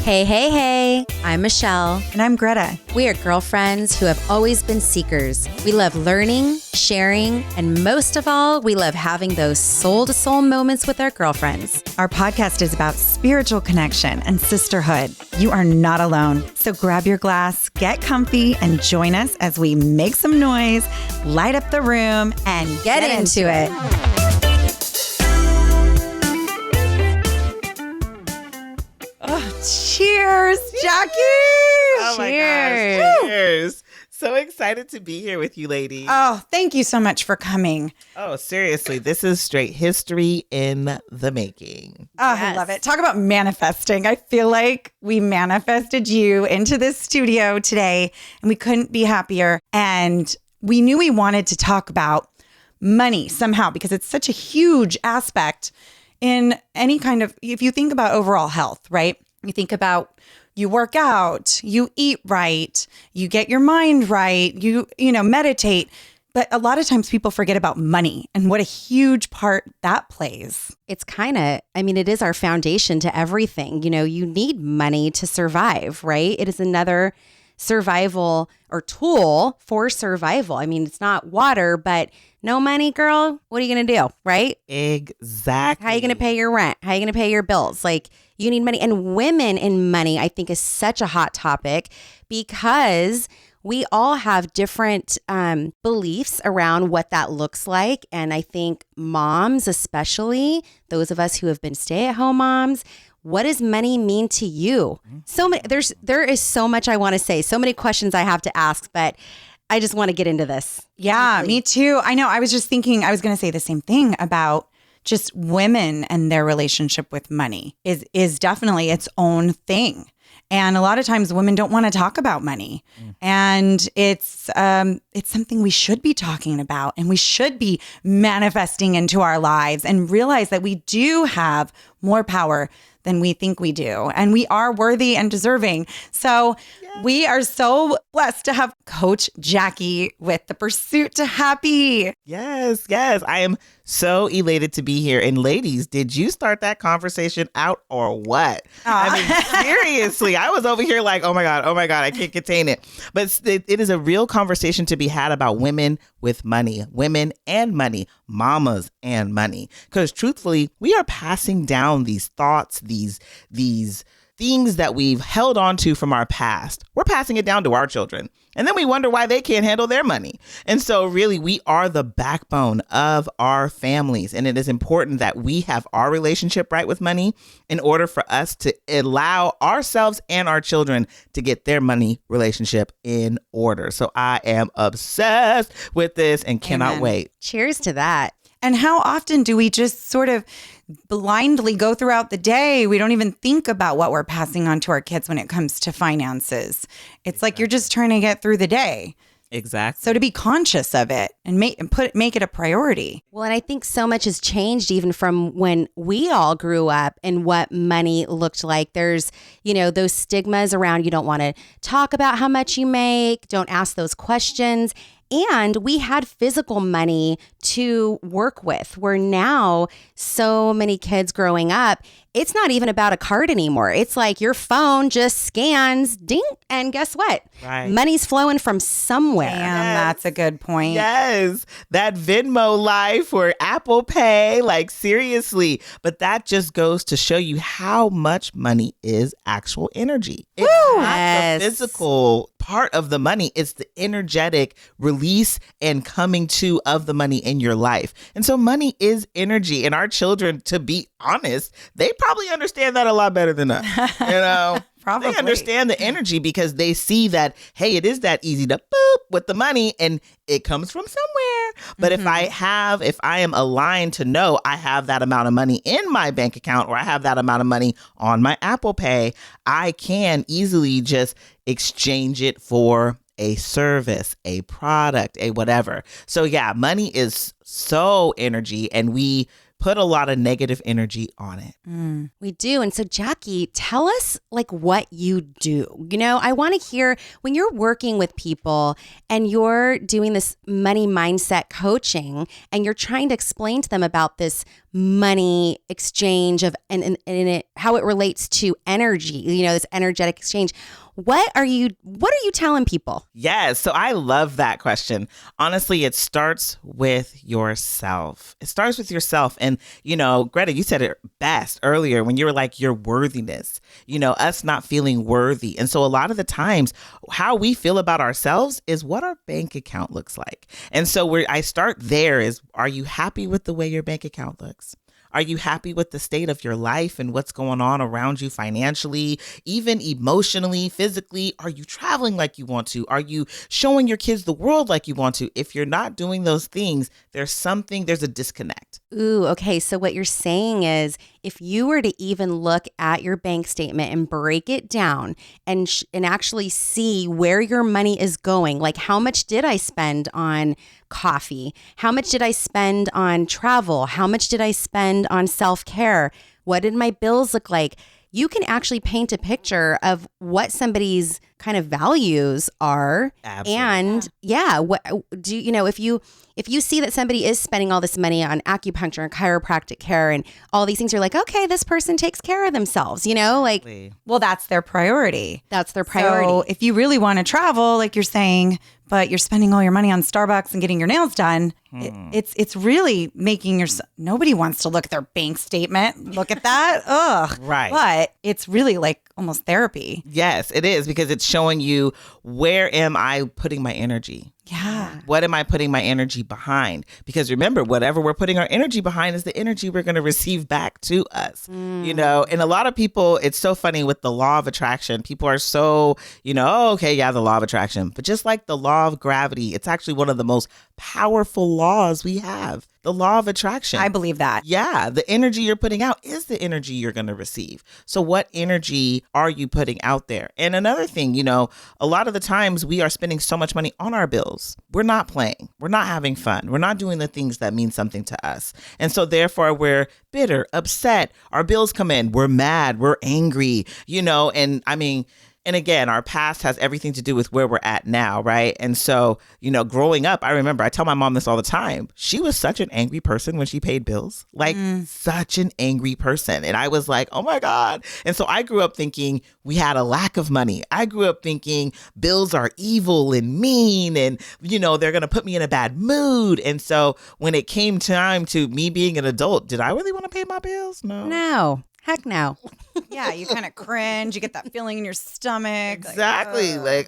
Hey, hey, hey, I'm Michelle. And I'm Gretta. We are girlfriends who have always been seekers. We love learning, sharing, and most of all, we love having those soul-to-soul moments with our girlfriends. Our podcast is about spiritual connection and sisterhood. You are not alone. So grab your glass, get comfy, and join us as we make some noise, light up the room, and Get into it. Cheers, Jacqui! Oh my gosh, cheers. So excited to be here with you ladies. Oh, thank you so much for coming. Oh, seriously, this is straight history in the making. Oh, yes. I love it. Talk about manifesting. I feel like we manifested you into this studio today, and we couldn't be happier. And we knew we wanted to talk about money somehow because it's such a huge aspect in any kind of, if you think about overall health, right? You think about you work out, you eat right, you get your mind right, you meditate. But a lot of times people forget about money and what a huge part that plays. It's it is our foundation to everything. You need money to survive, right? It is another survival or tool for survival. It's not water, but no money, girl, what are you going to do, right? Exactly. How are you going to pay your rent? How are you going to pay your bills? You need money. And women in money, I think, is such a hot topic because we all have different beliefs around what that looks like. And I think moms, especially those of us who have been stay-at-home moms, what does money mean to you? There is so much I want to say, so many questions I have to ask, but I just want to get into this. Yeah, me too. I know. I was just thinking, I was going to say the same thing about just women and their relationship with money is definitely its own thing. And a lot of times women don't want to talk about money. And it's something we should be talking about and we should be manifesting into our lives and realize that we do have more power than we think we do. And we are worthy and deserving. So we are so blessed to have Coach Jacqui with the Pursuit to Happy. Yes. I am so elated to be here. And ladies, did you start that conversation out or what? Seriously, I was over here like, oh my God, I can't contain it. But it is a real conversation to be had about women with money, women and money, mamas and money. Because truthfully, we are passing down these thoughts, these things that we've held on to from our past. We're passing it down to our children. And then we wonder why they can't handle their money. And so really, we are the backbone of our families. And it is important that we have our relationship right with money in order for us to allow ourselves and our children to get their money relationship in order. So I am obsessed with this and cannot wait. Cheers to that. And how often do we just sort of blindly go throughout the day? We don't even think about what we're passing on to our kids when it comes to finances. It's like you're just trying to get through the day. Exactly. So to be conscious of it and make it a priority. Well, and I think so much has changed even from when we all grew up and what money looked like. There's, those stigmas around you don't want to talk about how much you make, don't ask those questions. And we had physical money to work with, where now so many kids growing up, it's not even about a card anymore. It's like your phone just scans, ding, and guess what? Right. Money's flowing from somewhere. Damn, that's a good point. Yes, that Venmo life or Apple Pay, seriously. But that just goes to show you how much money is actual energy. It's not the physical part of the money. It's the energetic release and coming to of the money in your life. And so money is energy. And our children, to be honest, they probably understand that a lot better than us. Probably. They understand the energy because they see that, hey, it is that easy to boop with the money and it comes from somewhere. But if I am aligned to know I have that amount of money in my bank account or I have that amount of money on my Apple Pay, I can easily just exchange it for a service, a product, a whatever. So yeah, money is so energy and we put a lot of negative energy on it. We do. And so Jacqui, tell us what you do. I want to hear when you're working with people and you're doing this money mindset coaching and you're trying to explain to them about this money exchange of and it, how it relates to energy, this energetic exchange. What are you telling people? Yes. So I love that question. Honestly, it starts with yourself. It starts with yourself. And, Greta, you said it best earlier when you were like, your worthiness, us not feeling worthy. And so a lot of the times how we feel about ourselves is what our bank account looks like. And so where I start there is, are you happy with the way your bank account looks? Are you happy with the state of your life and what's going on around you financially, even emotionally, physically? Are you traveling like you want to? Are you showing your kids the world like you want to? If you're not doing those things, there's a disconnect. Ooh, okay. So what you're saying is if you were to even look at your bank statement and break it down and actually see where your money is going, like how much did I spend on coffee? How much did I spend on travel? How much did I spend on self-care? What did my bills look like? You can actually paint a picture of what somebody's kind of values are. Absolutely. And what do if you see that somebody is spending all this money on acupuncture and chiropractic care and all these things, you're like, okay, this person takes care of themselves, well, that's their priority. That's their priority. So if you really want to travel, like you're saying, but you're spending all your money on Starbucks and getting your nails done, it's really making nobody wants to look at their bank statement. Look at that. Ugh. Right. But it's really like almost therapy. Yes, it is, because it's showing you, where am I putting my energy? Yeah. What am I putting my energy behind? Because remember, whatever we're putting our energy behind is the energy we're going to receive back to us, and a lot of people, it's so funny with the law of attraction. People are so, the law of attraction, but just like the law of gravity, it's actually one of the most powerful laws we have. The law of attraction. I believe that. Yeah. The energy you're putting out is the energy you're going to receive. So what energy are you putting out there? And another thing, a lot of the times we are spending so much money on our bills. We're not playing. We're not having fun. We're not doing the things that mean something to us. And so therefore we're bitter, upset. Our bills come in. We're mad. We're angry, and again, our past has everything to do with where we're at now, right? And so, growing up, I remember I tell my mom this all the time. She was such an angry person when she paid bills, such an angry person. And I was like, oh my God. And so I grew up thinking we had a lack of money. I grew up thinking bills are evil and mean and, they're going to put me in a bad mood. And so when it came time to me being an adult, did I really want to pay my bills? No. Heck no. Yeah, you kind of cringe. You get that feeling in your stomach. Exactly. I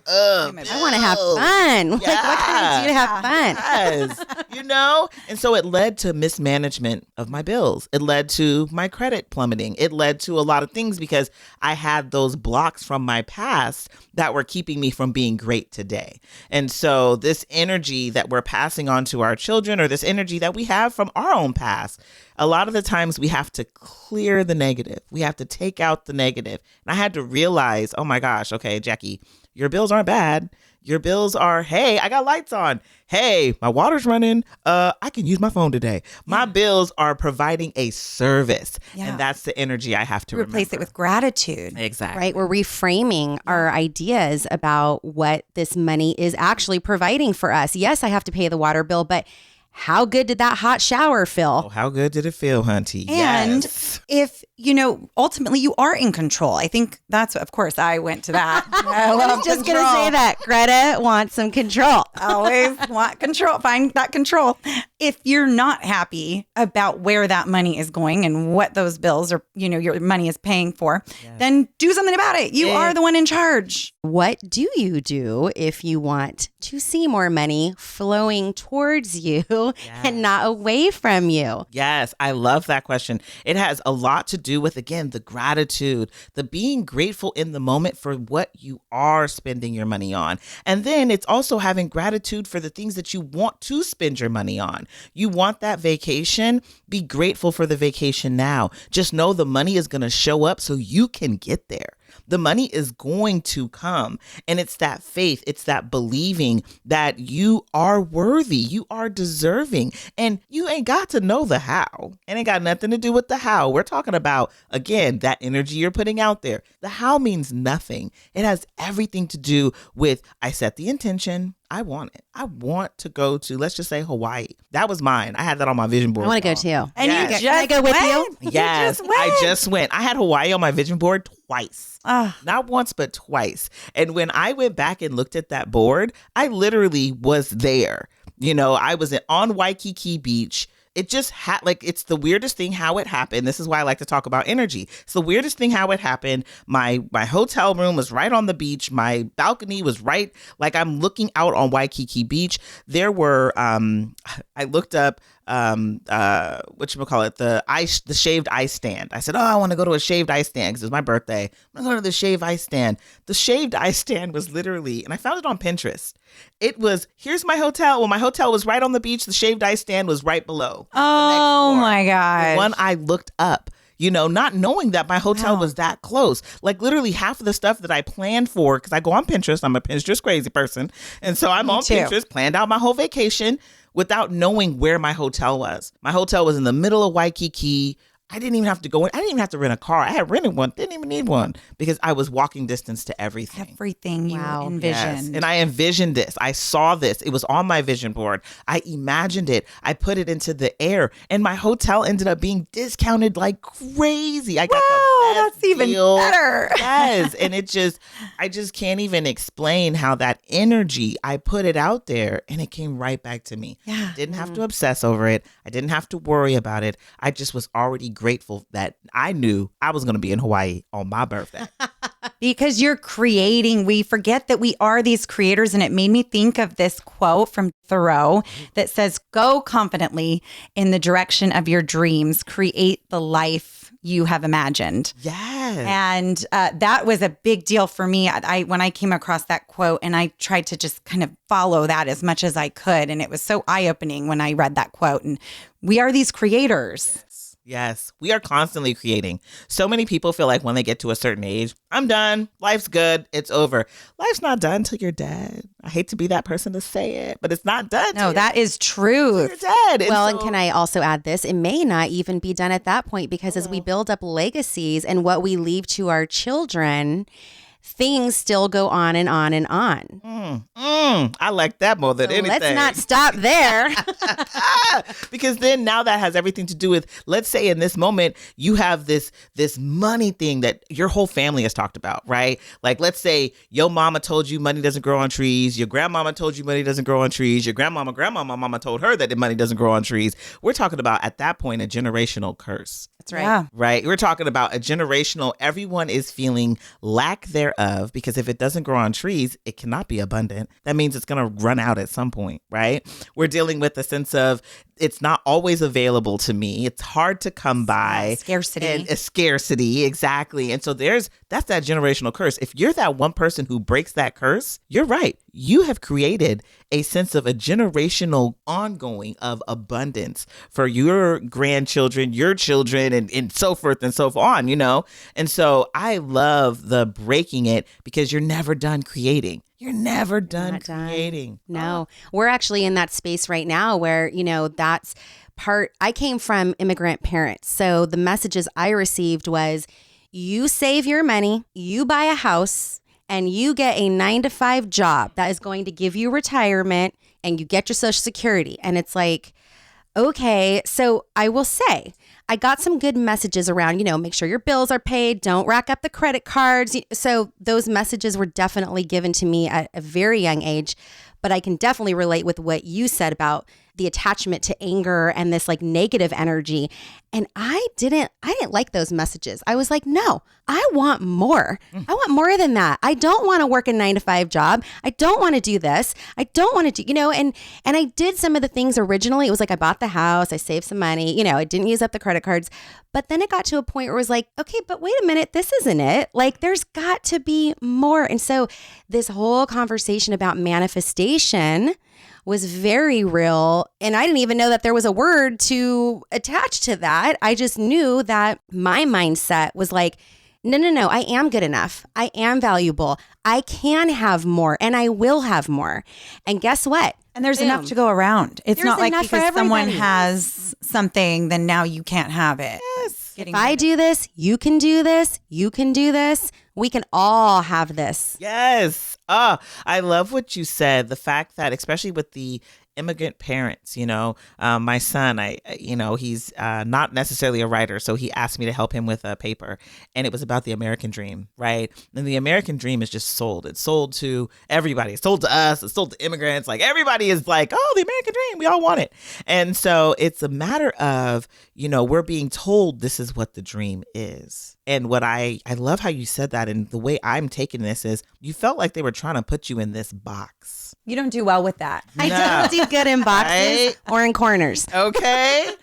want to have fun. What can I do to have fun? Yes. And so it led to mismanagement of my bills. It led to my credit plummeting. It led to a lot of things because I had those blocks from my past that were keeping me from being great today. And so this energy that we're passing on to our children, or this energy that we have from our own past, a lot of the times we have to clear the negative. We have to take out the negative. And I had to realize, oh my gosh, okay, Jacqui, your bills aren't bad. Your bills are, hey, I got lights on. Hey, my water's running. I can use my phone today. My bills are providing a service. Yeah. And that's the energy I have to replace it with gratitude. Exactly. Right. We're reframing our ideas about what this money is actually providing for us. Yes, I have to pay the water bill, but how good did that hot shower feel? Oh, how good did it feel, hunty? And yes. If, ultimately you are in control. I think that's, of course, I went to that. I was just going to say that. Greta wants some control. Always want control. Find that control. If you're not happy about where that money is going and what those bills or, your money is paying for, then do something about it. You are the one in charge. What do you do if you want to see more money flowing towards you and not away from you? Yes, I love that question. It has a lot to do with, again, the gratitude, the being grateful in the moment for what you are spending your money on. And then it's also having gratitude for the things that you want to spend your money on. You want that vacation? Be grateful for the vacation now. Just know the money is going to show up so you can get there. The money is going to come. And it's that faith, it's that believing that you are worthy, you are deserving, and you ain't got to know the how. It ain't got nothing to do with the how. We're talking about, again, that energy you're putting out there. The how means nothing. It has everything to do with, I set the intention, I want it. I want to go to, let's just say, Hawaii. That was mine. I had that on my vision board. I want to go too. And Yes. you just Can I go with you? Yes, I just went. I had Hawaii on my vision board twice. Ah. Not once, but twice. And when I went back and looked at that board, I literally was there. You know, I was on Waikiki Beach. It just had it's the weirdest thing how it happened. This is why I like to talk about energy. It's the weirdest thing how it happened. My hotel room was right on the beach. My balcony was right, like I'm looking out on Waikiki Beach. There were, I looked up, whatchamacallit, the shaved ice stand. I said, oh, I want to go to a shaved ice stand because it was my birthday. I'm going to go to the shaved ice stand. The shaved ice stand was literally, and I found it on Pinterest. It was, here's my hotel. Well, my hotel was right on the beach. The shaved ice stand was right below. Oh my God. The one I looked up, you know, not knowing that my hotel was that close. Like literally half of the stuff that I planned for, because I go on Pinterest. I'm a Pinterest crazy person. And so I'm on Pinterest, planned out my whole vacation without knowing where my hotel was. My hotel was in the middle of Waikiki. I didn't even have to go in. I didn't even have to rent a car. I had rented one. Didn't even need one because I was walking distance to everything. Everything you envisioned. Yes. And I envisioned this. I saw this. It was on my vision board. I imagined it. I put it into the air. And my hotel ended up being discounted like crazy. I got the best that's even deal. better. Yes. And I just can't even explain how that energy, I put it out there and it came right back to me. Yeah. Didn't have to obsess over it. I didn't have to worry about it. I just was already grateful that I knew I was going to be in Hawaii on my birthday. Because you're creating. We forget that we are these creators. And it made me think of this quote from Thoreau that says, go confidently in the direction of your dreams, create the life you have imagined. Yes. And that was a big deal for me. When I came across that quote and I tried to just kind of follow that as much as I could. And it was so eye-opening when I read that quote. And we are these creators. Yes, we are constantly creating. So many people feel like when they get to a certain age, I'm done. Life's good. It's over. Life's not done till you're dead. I hate to be that person to say it, but it's not done. No, that is true. You're dead. And can I also add this? It may not even be done at that point because as we build up legacies and what we leave to our children, things still go on and on and on. I like that more than anything. Let's not stop there. Because then now that has everything to do with, let's say in this moment, you have this money thing that your whole family has talked about, right? Like, let's say your mama told you money doesn't grow on trees. Your grandmama told you money doesn't grow on trees. Your grandmama told her that the money doesn't grow on trees. We're talking about, at that point, a generational curse. That's right. Yeah. Right. We're talking about a generational, everyone is feeling lack thereof, because if it doesn't grow on trees, it cannot be abundant. That means it's going to run out at some point, right? We're dealing with a sense of it's not always available to me. It's hard to come by. Scarcity. And a scarcity, exactly. And so that's that generational curse. If you're that one person who breaks that curse, you're right. You have created a sense of a generational ongoing of abundance for your grandchildren, your children, and so forth and so on, you know? And so I love the breaking it because you're never done creating. You're never done creating. No, we're actually in that space right now where, you know, that's part. I came from immigrant parents. So the messages I received was you save your money, you buy a house, and you get a 9-to-5 job that is going to give you retirement and you get your Social Security. And it's like, okay, so I will say, I got some good messages around, you know, make sure your bills are paid, don't rack up the credit cards. So those messages were definitely given to me at a very young age, but I can definitely relate with what you said about the attachment to anger and this like negative energy. And I didn't like those messages. I was like, no, I want more. I want more than that. I don't want to work a 9-to-5 job. I don't want to do this. I don't want to do, you know, and I did some of the things originally. It was like, I bought the house, I saved some money, you know, I didn't use up the credit cards. But then it got to a point where it was like, okay, but wait a minute, this isn't it. Like there's got to be more. And so this whole conversation about manifestation was very real. And I didn't even know that there was a word to attach to that. I just knew that my mindset was like, no, I am good enough. I am valuable. I can have more and I will have more. And guess what? And there's enough to go around. It's There's not like enough because for someone everybody. has something, then now you can't have it. Yes. If I do this, you can do this. You can do this. We can all have this. Yes. I love what you said. The fact that, especially with the immigrant parents, my son, he's not necessarily a writer. So he asked me to help him with a paper, and it was about the American dream, right? And the American dream is just sold. It's sold to everybody. It's sold to us. It's sold to immigrants. Like everybody is like, oh, the American dream. We all want it. And so it's a matter of, we're being told this is what the dream is. And what I love how you said that, and the way I'm taking this is you felt like they were trying to put you in this box. You don't do well with that. I don't do good in boxes or in corners. Okay.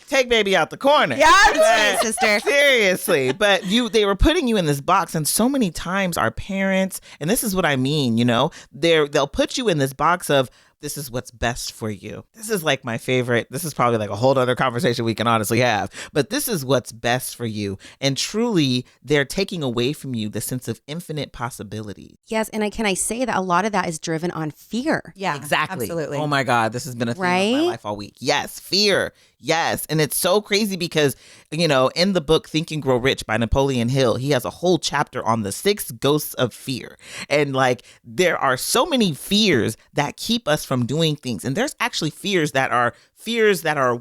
Take baby out the corner. Yeah, that's right, sister. Seriously. But they were putting you in this box. And so many times our parents, and this is what I mean, they'll put you in this box of, this is what's best for you. This is like my favorite. This is probably like a whole other conversation we can honestly have. But this is what's best for you. And truly, they're taking away from you the sense of infinite possibilities. Yes. And can I say that a lot of that is driven on fear? Yeah, exactly. Absolutely. Oh my God, this has been a theme of my life all week. Yes, fear. Yes. And it's so crazy because, in the book Think and Grow Rich by Napoleon Hill, he has a whole chapter on the 6 ghosts of fear. And there are so many fears that keep us from doing things. And there's actually fears that are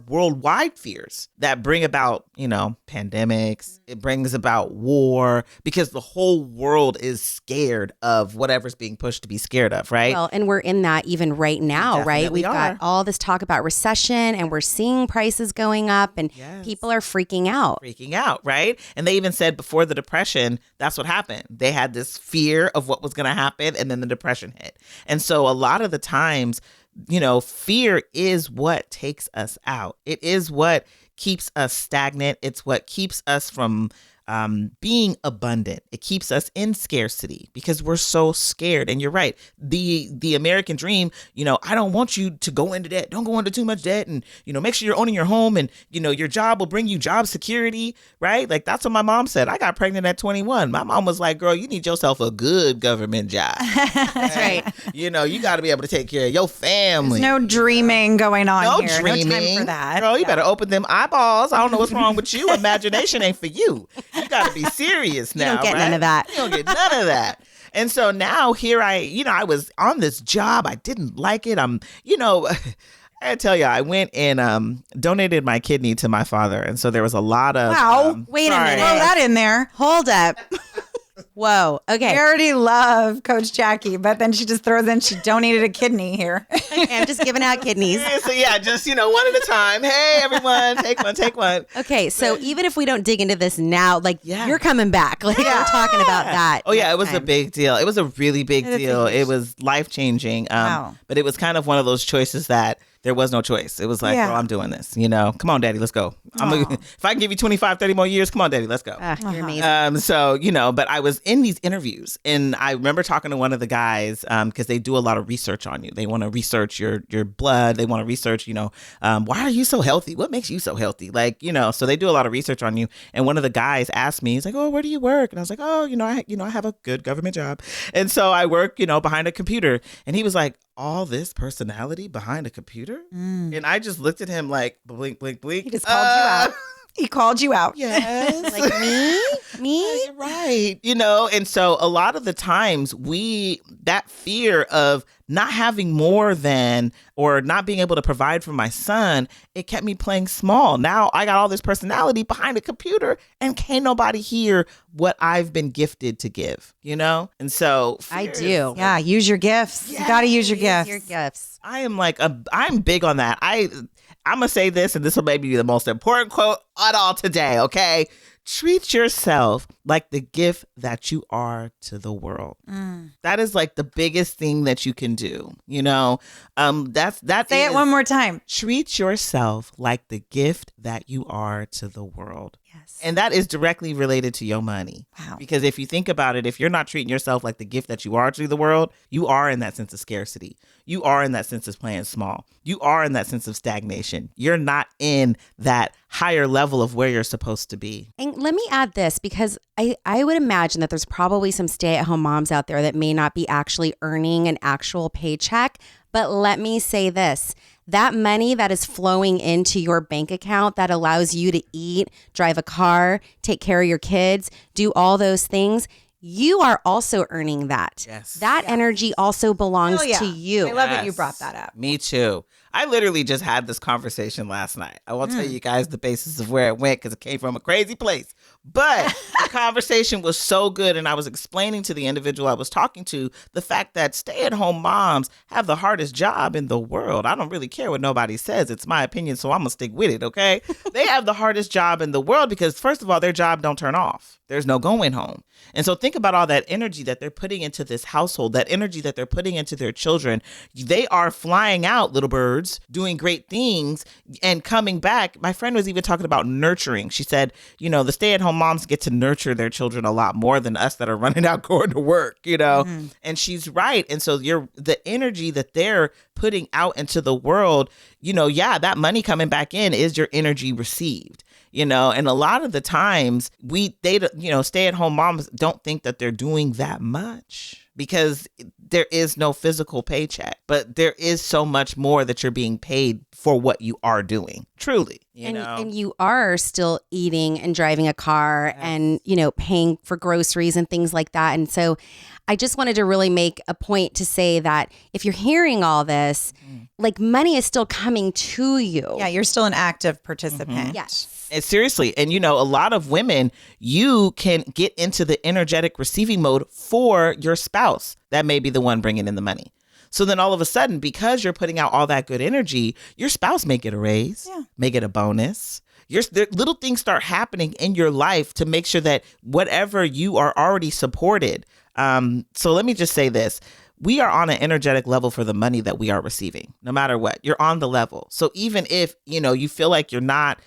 worldwide fears that bring about, pandemics. It brings about war because the whole world is scared of whatever's being pushed to be scared of, right? Well, and we're in that even right now, right? We've are. got all this talk about recession, and we're seeing prices going up, and people are freaking out. Right? And they even said before the Depression, that's what happened. They had this fear of what was going to happen, and then the Depression hit. And so a lot of the times, fear is what takes us out. It is what keeps us stagnant. It's what keeps us from being abundant. It keeps us in scarcity because we're so scared. And you're right. The American dream, I don't want you to go into debt. Don't go into too much debt. And, make sure you're owning your home, and, your job will bring you job security, right? Like that's what my mom said. I got pregnant at 21. My mom was like, girl, you need yourself a good government job. That's right. You got to be able to take care of your family. There's no dreaming going on no here. Dreaming. No time for that. Girl, you better open them eyeballs. I don't know what's wrong with you. Imagination ain't for you. You got to be serious now. You don't get none of that. You don't get none of that. And so now here I was on this job. I didn't like it. I tell you, I went and donated my kidney to my father. And so there was a lot of... Wow. Wait a minute. Throw that in there. Hold up. Whoa. Okay. I already love Coach Jacqui, but then she just throws in she donated a kidney here. Okay, I'm just giving out kidneys. So just, one at a time. Hey, everyone, take one. Okay, so even if we don't dig into this now, you're coming back. We're talking about that. Oh, yeah, it was a big deal. It was a really big deal. It was life-changing. Wow. But it was kind of one of those choices that there was no choice. It was like, girl, I'm doing this, Come on, daddy, let's go. If I can give you 25, 30 more years, come on, daddy, let's go. You're amazing. So, but I was in these interviews, and I remember talking to one of the guys because they do a lot of research on you. They want to research your blood. They want to research, why are you so healthy? What makes you so healthy? So they do a lot of research on you. And one of the guys asked me, he's like, oh, where do you work? And I was like, oh, I have a good government job. And so I work, behind a computer. And he was like, all this personality behind a computer? And I just looked at him like, blink, blink, blink. He just called you out. He called you out. Yes. Like me? Right. And so a lot of the times that fear of not having more than, or not being able to provide for my son, it kept me playing small. Now I got all this personality behind a computer and can't nobody hear what I've been gifted to give, And so I do. Yeah. Use your gifts. You got to use your gifts. Your gifts. I am I'm big on that. I'm going to say this, and this will maybe be the most important quote at all today. Okay. Treat yourself like the gift that you are to the world. That is the biggest thing that you can do. Say it one more time. Treat yourself like the gift that you are to the world. Yes. And that is directly related to your money. Wow. Because if you think about it, if you're not treating yourself like the gift that you are to the world, you are in that sense of scarcity. You are in that sense of playing small. You are in that sense of stagnation. You're not in that higher level of where you're supposed to be. And let me add this, because I would imagine that there's probably some stay-at-home moms out there that may not be actually earning an actual paycheck. But let me say this, that money that is flowing into your bank account that allows you to eat, drive a car, take care of your kids, do all those things, you are also earning that. Yes. That energy also belongs to you. I love that you brought that up. Me too. I literally just had this conversation last night. I won't tell you guys the basis of where it went because it came from a crazy place. But the conversation was so good. And I was explaining to the individual I was talking to the fact that stay-at-home moms have the hardest job in the world. I don't really care what nobody says. It's my opinion, so I'm going to stick with it, okay? They have the hardest job in the world because, first of all, their job don't turn off. There's no going home. And so think about all that energy that they're putting into this household, that energy that they're putting into their children. They are flying out, little birds, doing great things and coming back. My friend was even talking about nurturing. She said, you know, the stay-at-home moms get to nurture their children a lot more than us that are running out going to work, you know, and she's right. And so the energy that they're putting out into the world, you know, yeah, that money coming back in is your energy received. You know, and a lot of the times stay-at-home moms don't think that they're doing that much because there is no physical paycheck, but there is so much more that you're being paid for what you are doing. Truly, you know, and you are still eating and driving a car and, you know, paying for groceries and things like that. And so I just wanted to really make a point to say that if you're hearing all this, like money is still coming to you. Yeah, you're still an active participant. Yes. And seriously. And, you know, a lot of women, you can get into the energetic receiving mode for your spouse. That may be the one bringing in the money. So then all of a sudden, because you're putting out all that good energy, your spouse may get a raise, may get a bonus. Little things start happening in your life to make sure that whatever you are already supported. So let me just say this. We are on an energetic level for the money that we are receiving, no matter what. You're on the level. So even if, you know, you feel like you're not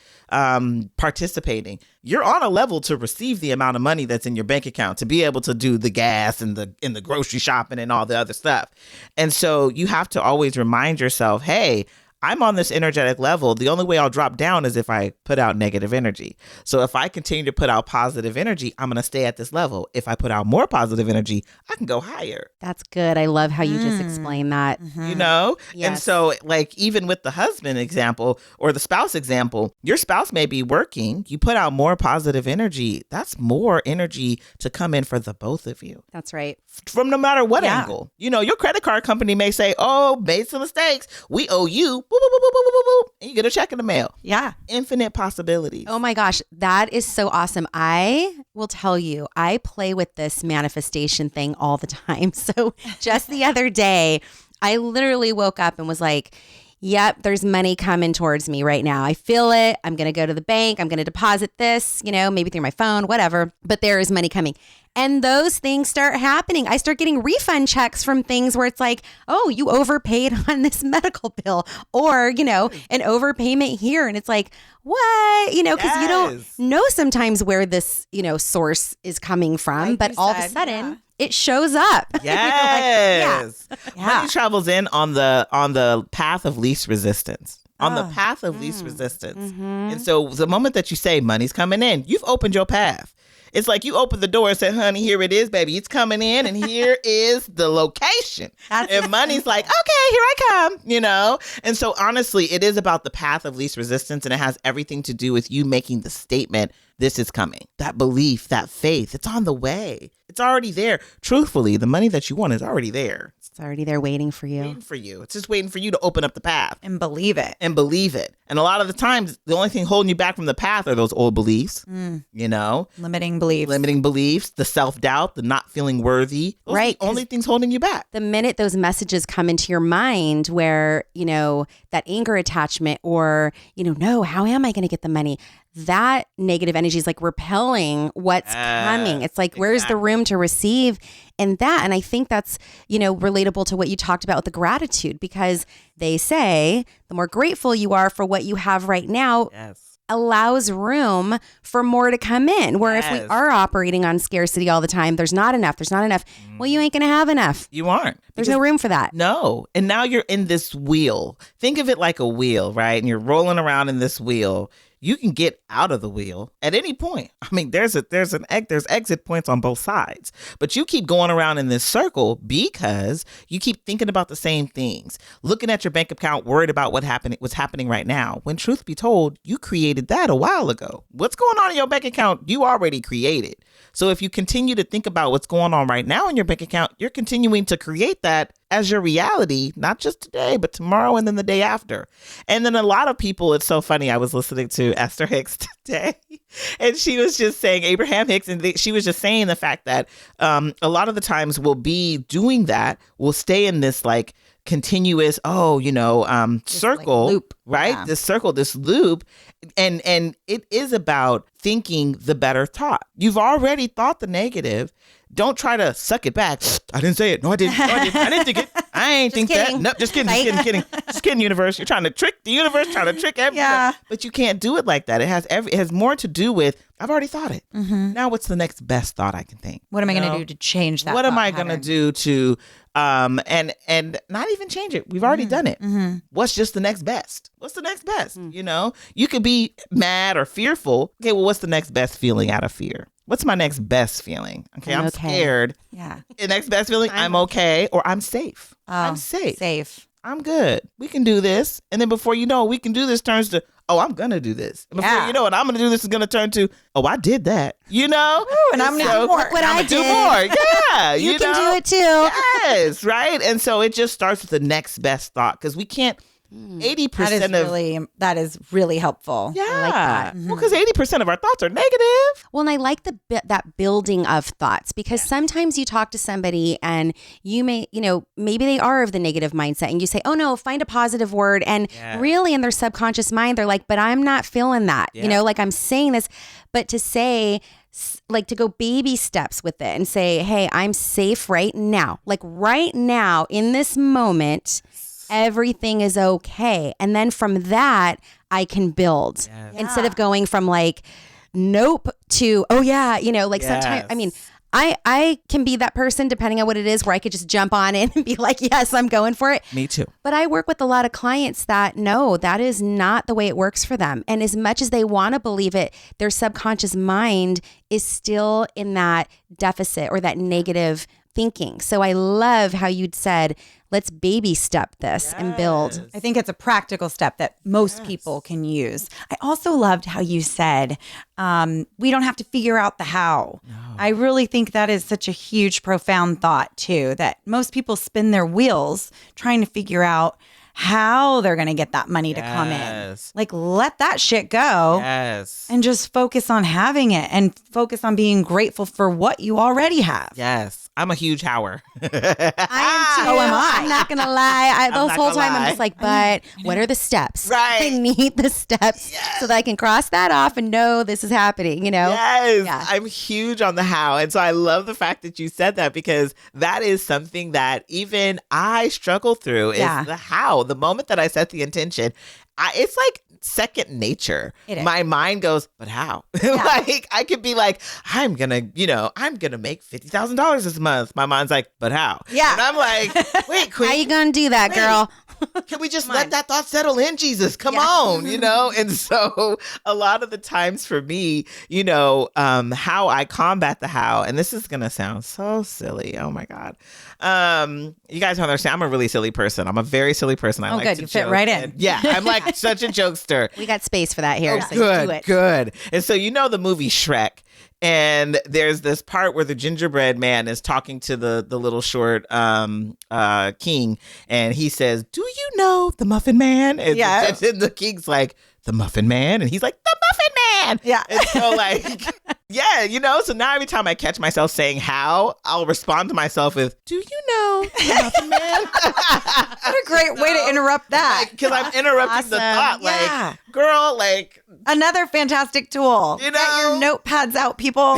participating, you're on a level to receive the amount of money that's in your bank account to be able to do the gas and the grocery shopping and all the other stuff. And so you have to always remind yourself, hey, I'm on this energetic level. The only way I'll drop down is if I put out negative energy. So if I continue to put out positive energy, I'm going to stay at this level. If I put out more positive energy, I can go higher. That's good. I love how you just explained that. You know? Yes. And so like even with the husband example or the spouse example, your spouse may be working. You put out more positive energy. That's more energy to come in for the both of you. That's right. From no matter what angle. You know, your credit card company may say, oh, made some mistakes. We owe you. Boop, boop, boop, boop, boop, boop, boop, and you get a check in the mail. Yeah. Infinite possibilities. Oh my gosh, that is so awesome. I will tell you, I play with this manifestation thing all the time. So just the other day, I literally woke up and was like, yep, there's money coming towards me right now. I feel it. I'm going to go to the bank. I'm going to deposit this, you know, maybe through my phone, whatever. But there is money coming. And those things start happening. I start getting refund checks from things where it's like, oh, you overpaid on this medical bill or, you know, an overpayment here. And it's like, what? You know, because you don't know sometimes where this, you know, source is coming from. Like but all of a sudden, it shows up. Yes. Money travels in on the path of least resistance. On the path of least resistance. And so the moment that you say money's coming in, you've opened your path. It's like you open the door and say, honey, here it is, baby. It's coming in and here is the location. And money's like, okay, here I come, you know? And so honestly, it is about the path of least resistance and it has everything to do with you making the statement, this is coming. That belief, that faith, it's on the way. It's already there. Truthfully, the money that you want is already there. It's already there waiting for you. Waiting for you. It's just waiting for you to open up the path. And believe it. And believe it. And a lot of the times, the only thing holding you back from the path are those old beliefs, you know? Limiting beliefs. The self-doubt, the not feeling worthy. Those are the only things holding you back. The minute those messages come into your mind where, you know, that anger attachment or, you know, no, how am I going to get the money? That negative energy is like repelling what's coming. It's like, where's the room to receive and that? And I think that's, you know, relatable to what you talked about with the gratitude, because they say the more grateful you are for what you have right now, allows room for more to come in. Where if we are operating on scarcity all the time, there's not enough. Well, you ain't going to have enough. You aren't. There's no room for that. No. And now you're in this wheel. Think of it like a wheel, right? And you're rolling around in this wheel. you can get out of the wheel at any point. I mean, there's exit points on both sides, but you keep going around in this circle because you keep thinking about the same things, looking at your bank account, worried about what's happening right now. When truth be told, you created that a while ago. What's going on in your bank account, you already created. So if you continue to think about what's going on right now in your bank account, you're continuing to create that as your reality, not just today, but tomorrow and then the day after. And then a lot of people, it's so funny. I was listening to Esther Hicks today, and she was just saying, Abraham Hicks, and she was just saying the fact that a lot of the times we'll be doing that. We'll stay in this like continuous, circle, like loop, right? Yeah. This circle, this loop. And it is about thinking the better thought. You've already thought the negative. Don't try to suck it back. I didn't say it. No, I didn't. I didn't think it. I ain't think kidding. that. No, just kidding. Just kidding. Just kidding, universe. You're trying to trick the universe, trying to trick everything. Yeah. But you can't do it like that. It has more to do with, I've already thought it. Mm-hmm. Now what's the next best thought I can think? What am I going to do to change that? What am I going to do to and not even change it? We've already done it. Mm-hmm. What's just the next best? What's the next best? You could be mad or fearful. Okay, well, what's the next best feeling out of fear? What's my next best feeling? Okay, I'm scared. Yeah. The next best feeling, I'm okay, or I'm safe. I'm safe. Safe. I'm good. We can do this. And then before you know, we can do this turns to, oh, I'm going to do this. And before you know it, I'm going to do this is going to turn to, oh, I did that. Ooh, and I'm going to do more. Look what I did. Do more. Yeah. You can do it too. Yes, right? And so it just starts with the next best thought because we can't, 80% that is really helpful. Yeah. I like that. Well, because 80% of our thoughts are negative. Well, and I like that building of thoughts because sometimes you talk to somebody and you may, maybe they are of the negative mindset and you say, oh no, find a positive word. And really in their subconscious mind, they're like, but I'm not feeling that, like I'm saying this, but to say, like to go baby steps with it and say, hey, I'm safe right now. Like right now in this moment, everything is okay. And then from that, I can build instead of going from like, nope to, oh yeah, sometimes, I mean, I can be that person depending on what it is where I could just jump on in and be like, yes, I'm going for it. Me too. But I work with a lot of clients that no, that is not the way it works for them. And as much as they want to believe it, their subconscious mind is still in that deficit or that negative thinking. So I love how you'd said, let's baby step this and build. I think it's a practical step that most people can use. I also loved how you said, we don't have to figure out the how. No. I really think that is such a huge, profound thought too, that most people spin their wheels trying to figure out how they're going to get that money to come in. Like, let that shit go and just focus on having it and focus on being grateful for what you already have. Yes. I'm a huge hower. I am too. So am I. I'm not going to lie. The whole time I'm just like, but what are the steps? Right. I need the steps so that I can cross that off and know this is happening, Yes. Yeah. I'm huge on the how. And so I love the fact that you said that because that is something that even I struggle through is the how. The moment that I set the intention, it's like second nature. My mind goes, but how? Like I could be like, I'm gonna make $50,000 this month. My mind's like, but how? Yeah. And I'm like, wait, Queen, how you gonna do that, girl? Can we just let that thought settle in, Jesus? Come on, And so a lot of the times for me, how I combat the how, and this is gonna sound so silly. Oh my God. You guys don't understand. I'm a really silly person. I'm a very silly person. I like good. to You joke. fit right in. And I'm like such a jokester. We got space for that here. So Good, do it. good. And so the movie Shrek. And there's this part where the gingerbread man is talking to the little short king, and he says, "Do you know the Muffin Man?" And the king's like, "The Muffin Man," and he's like, "The Muffin Man." Yeah. And so so now every time I catch myself saying how, I'll respond to myself with, "Do you know the Muffin Man?" What a great way to interrupt that. Because I'm interrupting the thought. Yeah. Like, girl, like. Another fantastic tool. Get your notepads out, people.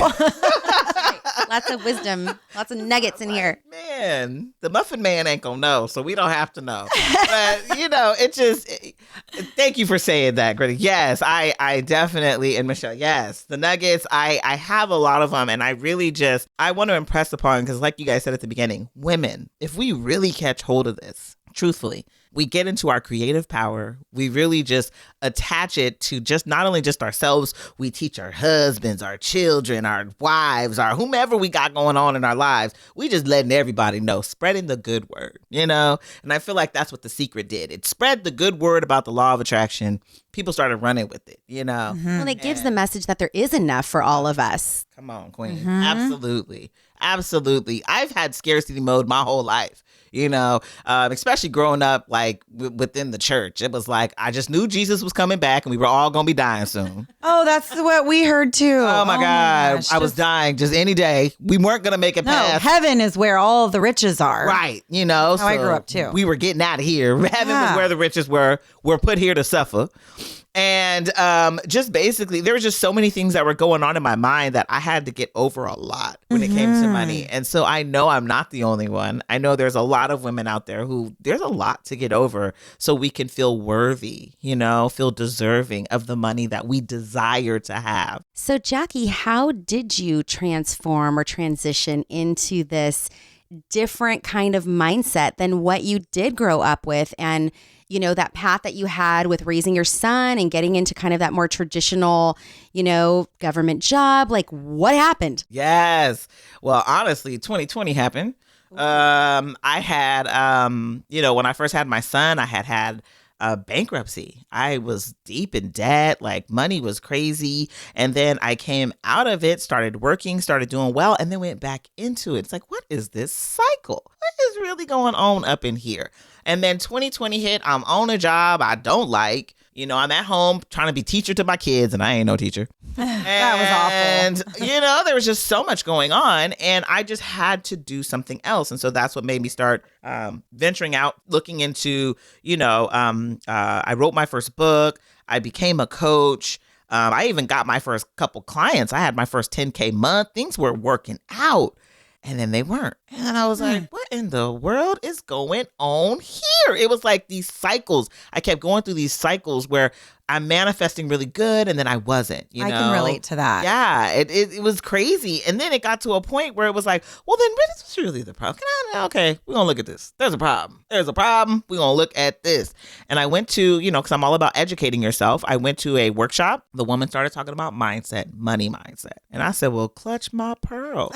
Lots of wisdom, lots of nuggets in here. Man, the Muffin Man ain't gonna know, so we don't have to know. But thank you for saying that, Gretta. Yes, I definitely, and Michelle, yes, the nuggets, I have a lot of them, and I really I want to impress upon, because like you guys said at the beginning, women, if we really catch hold of this, truthfully, we get into our creative power. We really just attach it to just not only just ourselves, we teach our husbands, our children, our wives, our whomever we got going on in our lives. We just letting everybody know, spreading the good word, you know? And I feel like that's what The Secret did. It spread the good word about the law of attraction. People started running with it, you know? Well, it gives the message that there is enough for all of us. Come on, Queen. Absolutely. Absolutely. I've had scarcity mode my whole life. You know, especially growing up like within the church. It was like, I just knew Jesus was coming back and we were all going to be dying soon. Oh, that's what we heard too. Oh my God. Gosh. I was dying just any day. We weren't going to make it past. Heaven is where all the riches are. Right. You know, that's how I grew up too. We were getting out of here. Heaven was where the riches were. We're put here to suffer. And just basically, there were just so many things that were going on in my mind that I had to get over a lot when it came to money. And so I know I'm not the only one. I know there's a lot of women out there who there's a lot to get over so we can feel worthy, you know, feel deserving of the money that we desire to have. So, Jacqui, how did you transform or transition into this different kind of mindset than what you did grow up with? And you know, that path that you had with raising your son and getting into kind of that more traditional, you know, government job. Like, what happened? Yes. Well, honestly, 2020 happened. I had, you know, when I first had my son, I had bankruptcy. I was deep in debt, like money was crazy. And then I came out of it, started working, started doing well, and then went back into it. It's like, what is this cycle? What is really going on up in here? And then 2020 hit. I'm on a job I don't like. You know, I'm at home trying to be teacher to my kids, and I ain't no teacher. That was awful. And, you know, there was just so much going on, and I just had to do something else. And so that's what made me start venturing out, looking into, you know, I wrote my first book. I became a coach. I even got my first couple clients. I had my first 10K month. Things were working out. And then they weren't. And I was like, what in the world is going on here? It was like these cycles. I kept going through these cycles where I'm manifesting really good and then I wasn't, you know? I can relate to that. Yeah, it was crazy. And then it got to a point where it was like, well, then this was really the problem. Okay, we're going to look at this. There's a problem. There's a problem. We're going to look at this. And I went to, you know, because I'm all about educating yourself. I went to a workshop. The woman started talking about mindset, money mindset. And I said, well, clutch my pearl.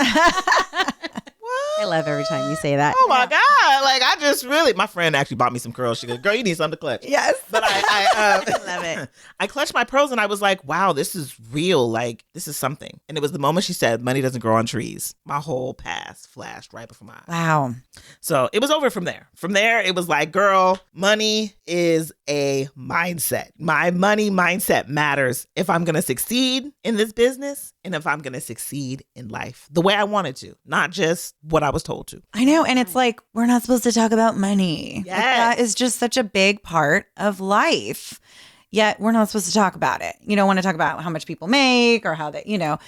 I love every time you say that. Oh my God. Like I just really, my friend actually bought me some curls. She goes, girl, you need something to clutch. Yes. But I love it. I clutched my pearls and I was like, wow, this is real. Like this is something. And it was the moment she said, money doesn't grow on trees. My whole past flashed right before my eyes. Wow. So it was over from there. From there, it was like, girl, money is a mindset. My money mindset matters if I'm going to succeed in this business and if I'm going to succeed in life the way I wanted to, not just what I was told to. I know. And it's like, we're not supposed to talk about money. Yes. Like, that is just such a big part of life. Yet we're not supposed to talk about it. You don't want to talk about how much people make or how they, you know.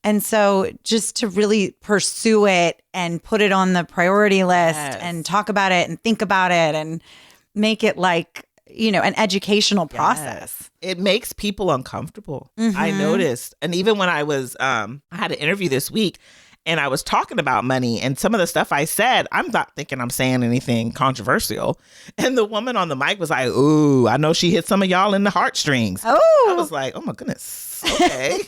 And so just to really pursue it and put it on the priority list and talk about it and think about it and make it like, you know, an educational process. It makes people uncomfortable. I noticed. And even when I was, I had an interview this week and I was talking about money and some of the stuff I said, I'm not thinking I'm saying anything controversial. And the woman on the mic was like, ooh, I know she hit some of y'all in the heartstrings. Oh, I was like, oh my goodness. Okay.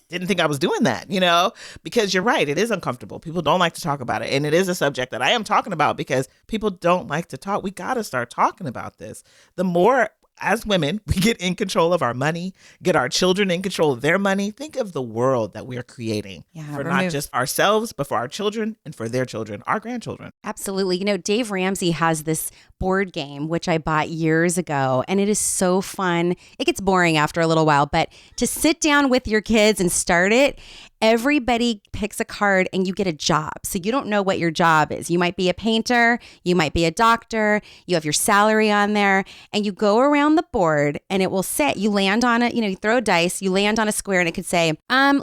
Didn't think I was doing that, you know, because you're right. It is uncomfortable. People don't like to talk about it. And it is a subject that I am talking about because people don't like to talk. We got to start talking about this. The more as women, we get in control of our money, get our children in control of their money. Think of the world that we are creating for not just ourselves, but for our children and for their children, our grandchildren. Absolutely. You know, Dave Ramsey has this board game, which I bought years ago, and it is so fun. It gets boring after a little while, but to sit down with your kids and start it, everybody picks a card and you get a job. So you don't know what your job is. You might be a painter, you might be a doctor, you have your salary on there, and you go around the board and it will say, you land on it, you know, you throw a dice, you land on a square and it could say,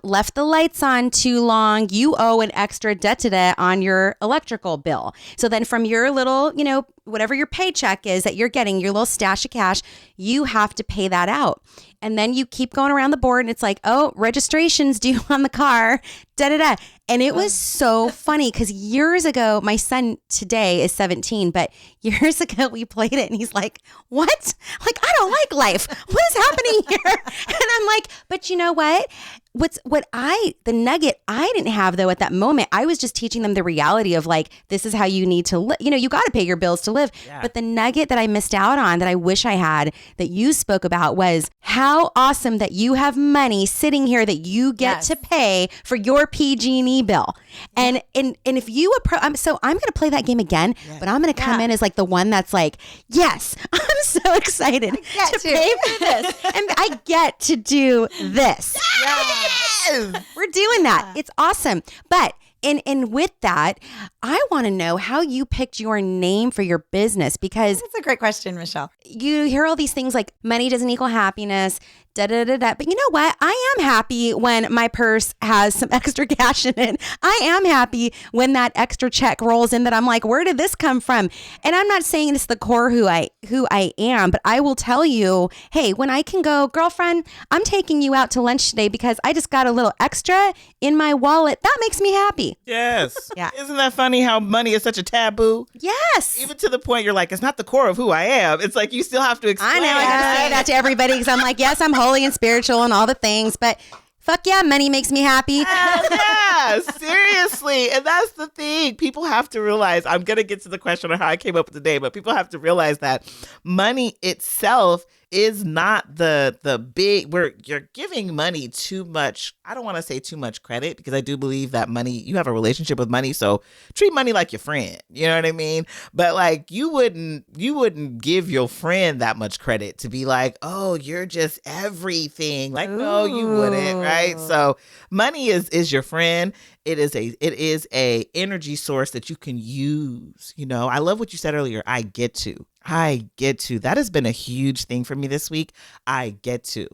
left the lights on too long, you owe an extra da-da-da on your electrical bill. So then from your little, you know, whatever your paycheck is that you're getting, your little stash of cash, you have to pay that out. And then you keep going around the board and it's like, oh, registration's due on the car, da-da-da. And it was so funny because years ago, my son today is 17, but years ago we played it and he's like, what? Like, I don't like life. What is happening here? And I'm like, but you know what? The nugget I didn't have though at that moment, I was just teaching them the reality of like, this is how you need to live. You know, you got to pay your bills to live. Yeah. But the nugget that I missed out on that I wish I had that you spoke about was how awesome that you have money sitting here that you get to pay for your PG&E bill. And if you so I'm going to play that game again, but I'm going to come in as like the one that's like, yes, I'm so excited to pay for this. And I get to do this. Yes! We're doing that. It's awesome. But and with that, I want to know how you picked your name for your business, because that's a great question, Michelle. You hear all these things like money doesn't equal happiness, da da da da. But you know what? I am happy when my purse has some extra cash in it. I am happy when that extra check rolls in that I'm like, where did this come from? And I'm not saying this is the core who I am, but I will tell you, hey, when I can go, girlfriend, I'm taking you out to lunch today because I just got a little extra in my wallet. That makes me happy. Yes. Yeah. Isn't that funny how money is such a taboo? Yes. Even to the point you're like, it's not the core of who I am. It's like you still have to explain. I know. I gotta say that to everybody because I'm like, yes, I'm holy and spiritual and all the things, but fuck yeah, money makes me happy. Yeah, seriously. And that's the thing. People have to realize, I'm going to get to the question of how I came up with the name, but people have to realize that money itself is not the big, where you're giving money too much. I don't want to say too much credit, because I do believe that money, you have a relationship with money, so treat money like your friend. You know what I mean? But like, you wouldn't give your friend that much credit to be like, oh, you're just everything. Like, no, you wouldn't, right? So money is your friend. It is a energy source that you can use. You know, I love what you said earlier. I get to. That has been a huge thing for me this week. I get to,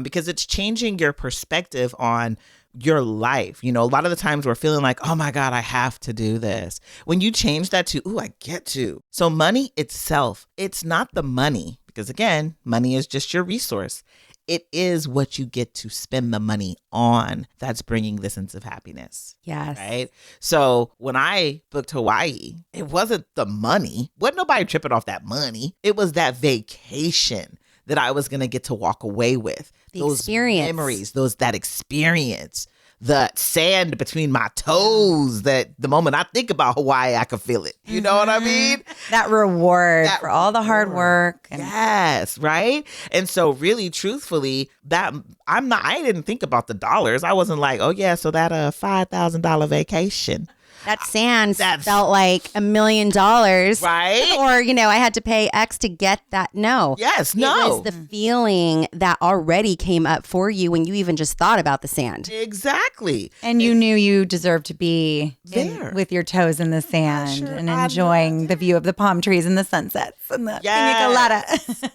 because it's changing your perspective on your life. You know, a lot of the times we're feeling like, oh my God, I have to do this. When you change that to, ooh, I get to. So money itself, it's not the money, because again, money is just your resource. It is what you get to spend the money on that's bringing the sense of happiness. Yes. Right? So when I booked Hawaii, it wasn't the money. Wasn't nobody tripping off that money. It was that vacation that I was going to get to walk away with. Those experience. Memories, that experience. The sand between my toes, that the moment I think about Hawaii, I can feel it. You know what I mean? That reward for all the hard work. Yes, right? And so really, truthfully, I didn't think about the dollars. I wasn't like, oh yeah, so that $5,000 vacation. That sand felt like $1 million. Right. Or, you know, I had to pay X to get that. No. Yes, no. It was the feeling that already came up for you when you even just thought about the sand. Exactly. And you knew you deserved to be there with your toes in the sand and enjoying the view of the palm trees and the sunsets and the pina colada.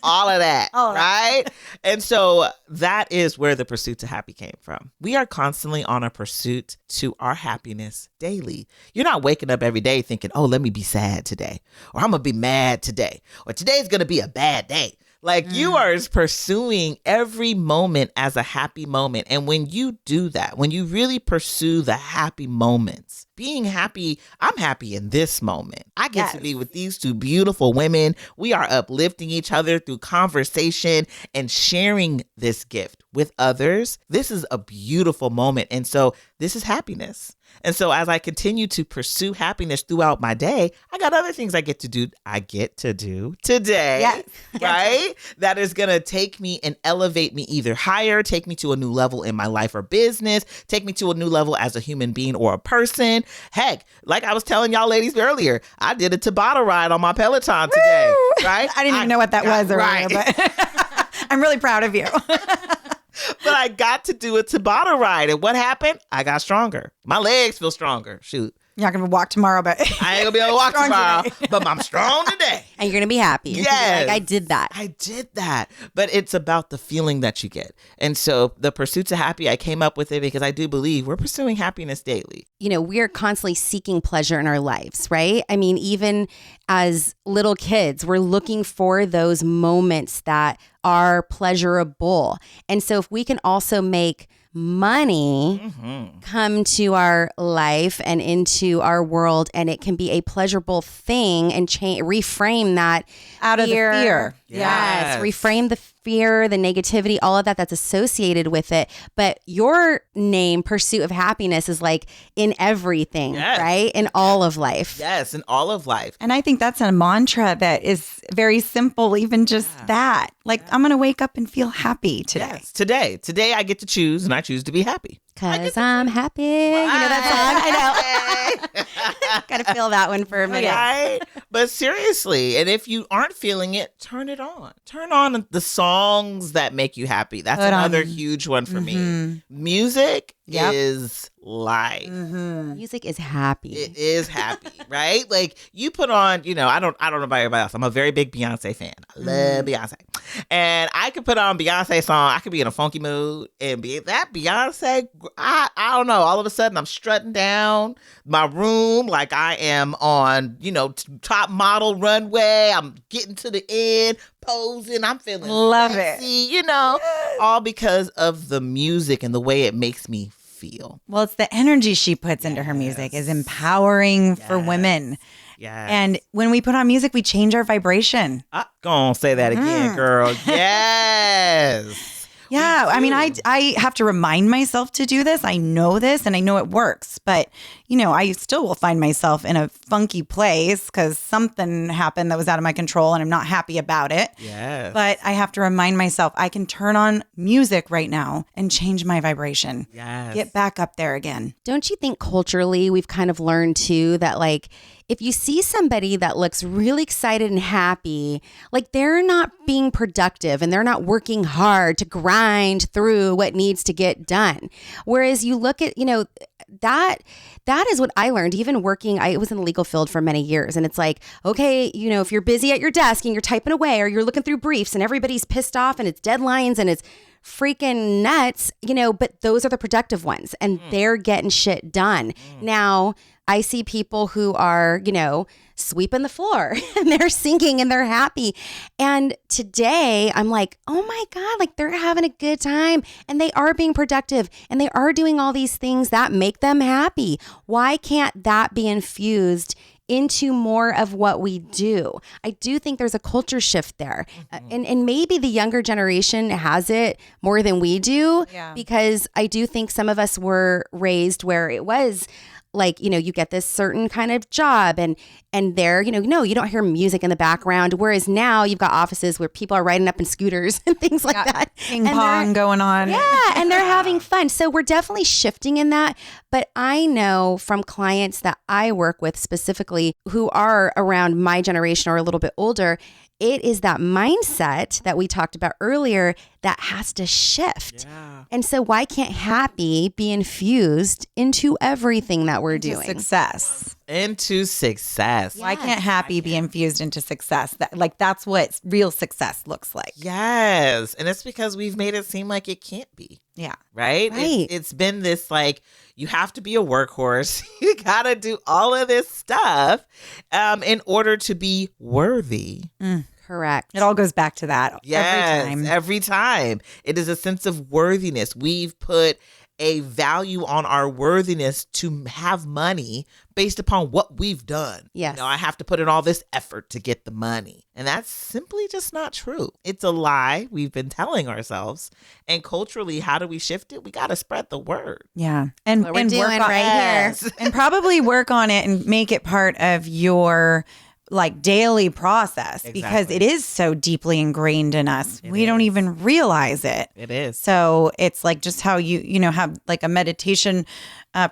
All of that. Right. And so that is where the pursuit to happy came from. We are constantly on a pursuit to our happiness daily. You're not waking up every day thinking, oh, let me be sad today, or I'm going to be mad today, or today's going to be a bad day. Like you are pursuing every moment as a happy moment. And when you do that, when you really pursue the happy moments, being happy, I'm happy in this moment. I get to be with these two beautiful women. We are uplifting each other through conversation and sharing this gift with others. This is a beautiful moment. And so this is happiness. And so as I continue to pursue happiness throughout my day, I got other things I get to do today, right? That is going to take me and elevate me either higher, take me to a new level in my life or business, take me to a new level as a human being or a person. Heck, like I was telling y'all ladies earlier, I did a Tabata ride on my Peloton today, right? I didn't even know what that was earlier, but I'm really proud of you. But I got to do a Tabata ride. And what happened? I got stronger. My legs feel stronger. Shoot. You're not going to walk tomorrow, but I ain't gonna be able to walk Strong tomorrow, today. but I'm strong today. And you're going to be happy. Yes. Like, I did that. I did that. But it's about the feeling that you get. And so the Pursuits of Happy, I came up with it because I do believe we're pursuing happiness daily. You know, we're constantly seeking pleasure in our lives, right? I mean, even as little kids, we're looking for those moments that are pleasurable. And so if we can also make money come to our life and into our world, and it can be a pleasurable thing, and reframe that out of the fear. Yes, reframe the fear, the negativity, all of that that's associated with it. But your name, Pursuit of Happiness, is like in everything, right? In all of life. Yes, in all of life. And I think that's a mantra that is very simple, even just that. Like, I'm going to wake up and feel happy today. Yes, today I get to choose, and I choose to be happy. Because I'm happy. You know that song? I know. Gotta feel that one for a minute. Right? But seriously, and if you aren't feeling it, turn it on. Turn on the songs that make you happy. That's another huge one for me. Music is life. Music is happy. It is happy, right? Like, you put on, you know, I don't know about everybody else. I'm a very big Beyonce fan. I love Beyonce. And I could put on Beyonce song. I could be in a funky mood and be that Beyonce. I don't know. All of a sudden, I'm strutting down my room like I am on, you know, top model runway. I'm getting to the end, posing. I'm feeling Love sexy, it. you know, all because of the music and the way it makes me feel. Well, it's the energy she puts into her music is empowering for women. Yeah. And when we put on music, we change our vibration. Gonna say that again, girl. Yes. Yeah. I mean, I have to remind myself to do this. I know this and I know it works. But, you know, I still will find myself in a funky place because something happened that was out of my control and I'm not happy about it. Yes. But I have to remind myself I can turn on music right now and change my vibration. Yes. Get back up there again. Don't you think culturally we've kind of learned too that, like, if you see somebody that looks really excited and happy, like, they're not being productive and they're not working hard to grind through what needs to get done. Whereas you look at, you know, that is what I learned, even working. I was in the legal field for many years. And it's like, okay, you know, if you're busy at your desk and you're typing away or you're looking through briefs and everybody's pissed off and it's deadlines and it's freaking nuts, you know, but those are the productive ones and they're getting shit done. Now, I see people who are, you know, sweeping the floor and they're singing and they're happy. And today I'm like, oh my God, like, they're having a good time and they are being productive and they are doing all these things that make them happy. Why can't that be infused into more of what we do? I do think there's a culture shift there. And maybe the younger generation has it more than we do, because I do think some of us were raised where it was like, you know, you get this certain kind of job and there, you know, no, you don't hear music in the background. Whereas now you've got offices where people are riding up in scooters and things like that. Ping pong going on. Yeah. And they're having fun. So we're definitely shifting in that. But I know from clients that I work with specifically who are around my generation or a little bit older, it is that mindset that we talked about earlier that has to shift. Yeah. And so why can't happy be infused into everything that we're doing? Success. Into success. Why can't happy be infused into success? That's what real success looks like. Yes. And it's because we've made it seem like it can't be. Yeah. Right? It's been this, like, you have to be a workhorse. You got to do all of this stuff in order to be worthy. Correct. It all goes back to that. Yes, every time. It is a sense of worthiness. We've put a value on our worthiness to have money based upon what we've done. Yes. You know, I have to put in all this effort to get the money. And that's simply just not true. It's a lie we've been telling ourselves. And culturally, how do we shift it? We got to spread the word. Yeah. And what we're and doing work on, right here. And probably work on it and make it part of your daily process, because it is so deeply ingrained in us. We don't even realize it. It is. So it's like just how you have like a meditation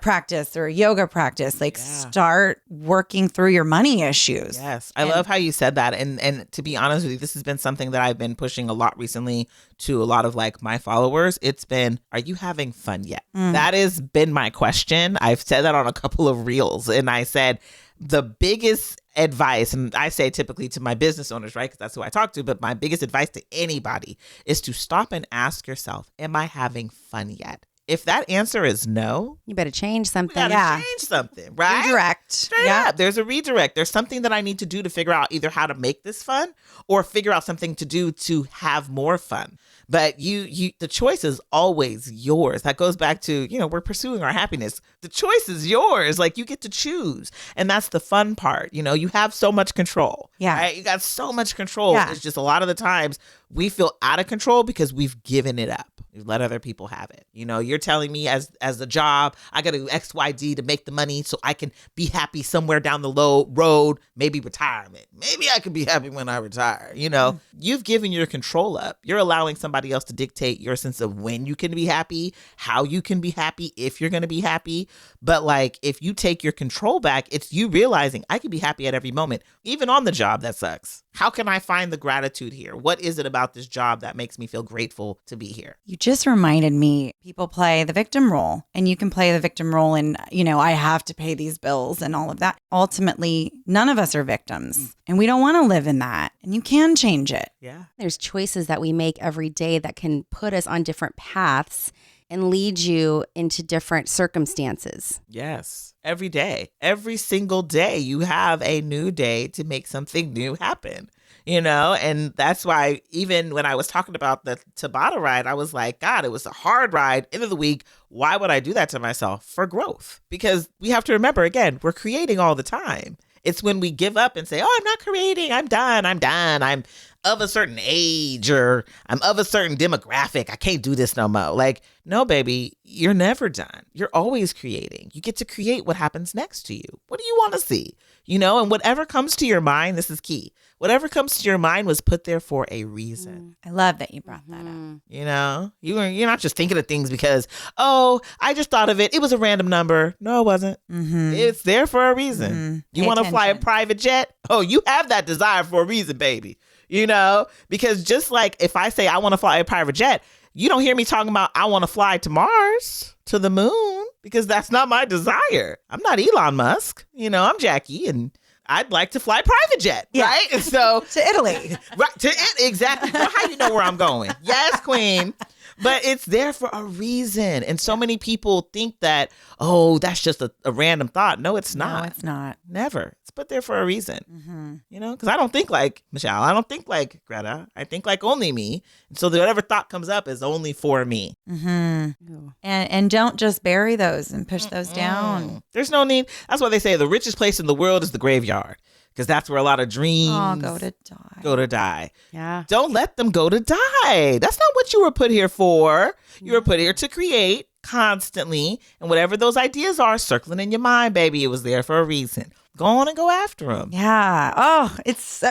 practice or a yoga practice, start working through your money issues. Yes. I love how you said that. And to be honest with you, this has been something that I've been pushing a lot recently to a lot of like my followers, it's been, are you having fun yet? That has been my question. I've said that on a couple of reels, and I said the biggest advice, and I say typically to my business owners, right? Because that's who I talk to. But my biggest advice to anybody is to stop and ask yourself, am I having fun yet? If that answer is no, You better change something. we gotta change something, right? Redirect. Straight up. There's a redirect. There's something that I need to do to figure out either how to make this fun or figure out something to do to have more fun. But the choice is always yours. That goes back to, we're pursuing our happiness. The choice is yours. Like, you get to choose. And that's the fun part. You have so much control. Yeah. Right? You got so much control. Yeah. It's just a lot of the times we feel out of control because we've given it up. We've let other people have it. You're telling me as a job, I got to do X, Y, Z to make the money so I can be happy somewhere down the road, maybe retirement. Maybe I can be happy when I retire. You've given your control up. You're allowing somebody else to dictate your sense of when you can be happy, how you can be happy, if you're going to be happy. But like, if you take your control back, it's you realizing I can be happy at every moment, even on the job that sucks. How can I find the gratitude here? What is it about this job that makes me feel grateful to be here? You just reminded me, people play the victim role, and you can play the victim role in, I have to pay these bills and all of that. Ultimately, none of us are victims, and we don't want to live in that, and you can change it. Yeah. There's choices that we make every day that can put us on different paths and lead you into different circumstances. Yes. Every day, every single day, you have a new day to make something new happen, and that's why even when I was talking about the Tabata ride, I was like, God, it was a hard ride. End of the week. Why would I do that to myself? For growth. Because we have to remember, again, we're creating all the time. It's when we give up and say, oh, I'm not creating. I'm done. I'm of a certain age, or I'm of a certain demographic. I can't do this no more. Like, no, baby, you're never done. You're always creating. You get to create what happens next to you. What do you want to see? And whatever comes to your mind, this is key. Whatever comes to your mind was put there for a reason. I love that you brought that up. You're not just thinking of things because, oh, I just thought of it. It was a random number. No, it wasn't. It's there for a reason. You want to fly a private jet? Oh, you have that desire for a reason, baby. Because just like if I say I want to fly a private jet, you don't hear me talking about I want to fly to Mars, to the moon, because that's not my desire. I'm not Elon Musk. I'm Jacqui, and I'd like to fly private jet, right? So To Italy. Right, exactly. Well, how you know where I'm going? Yes, queen. But it's there for a reason. And so many people think that, oh, that's just a random thought. No, it's not. No, it's not. Never. It's put there for a reason. Because I don't think like Michelle. I don't think like Gretta. I think like only me. And so whatever thought comes up is only for me. And don't just bury those and push those down. There's no need. That's why they say the richest place in the world is the graveyard. Because that's where a lot of dreams go to die. Yeah. Don't let them go to die. That's not what you were put here for. You were put here to create constantly. And whatever those ideas are circling in your mind, baby, it was there for a reason. Go on and go after them. Yeah. Oh,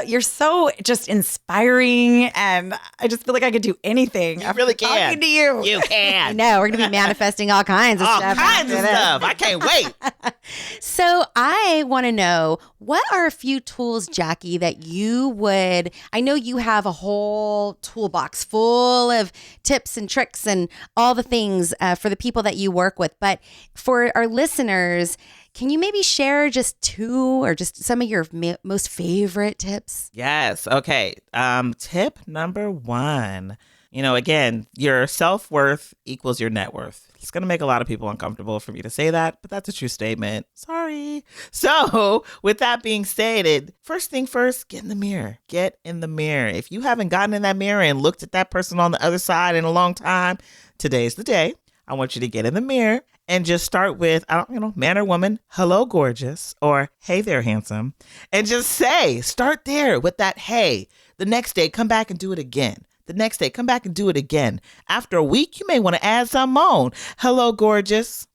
you're so just inspiring, and I just feel like I could do anything. You really can. Talking to you. You can. I know. We're going to be manifesting all kinds of all stuff. kinds of stuff. I can't wait. So I want to know, what are a few tools, Jacqui, that you would, I know you have a whole toolbox full of tips and tricks and all the things for the people that you work with. But for our listeners, can you maybe share just two or just some of your most favorite tips? Yes. Okay. Tip number 1. Again, your self-worth equals your net worth. It's going to make a lot of people uncomfortable for me to say that, but that's a true statement. Sorry. So with that being stated, first thing first, get in the mirror. Get in the mirror. If you haven't gotten in that mirror and looked at that person on the other side in a long time, today's the day. I want you to get in the mirror and just start with, man or woman, hello, gorgeous, or hey there, handsome. And just start there with that hey. The next day, come back and do it again. The next day, come back and do it again. After a week, you may want to add some on. Hello, gorgeous.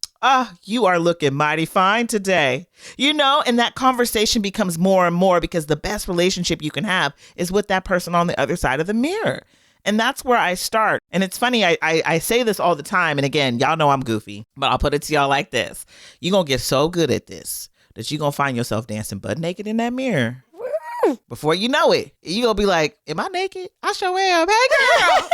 You are looking mighty fine today. And that conversation becomes more and more, because the best relationship you can have is with that person on the other side of the mirror. And that's where I start. And it's funny, I say this all the time. And again, y'all know I'm goofy, but I'll put it to y'all like this. You're going to get so good at this that you're going to find yourself dancing butt naked in that mirror. Before you know it, you're going to be like, am I naked? I sure am. Hey, girl.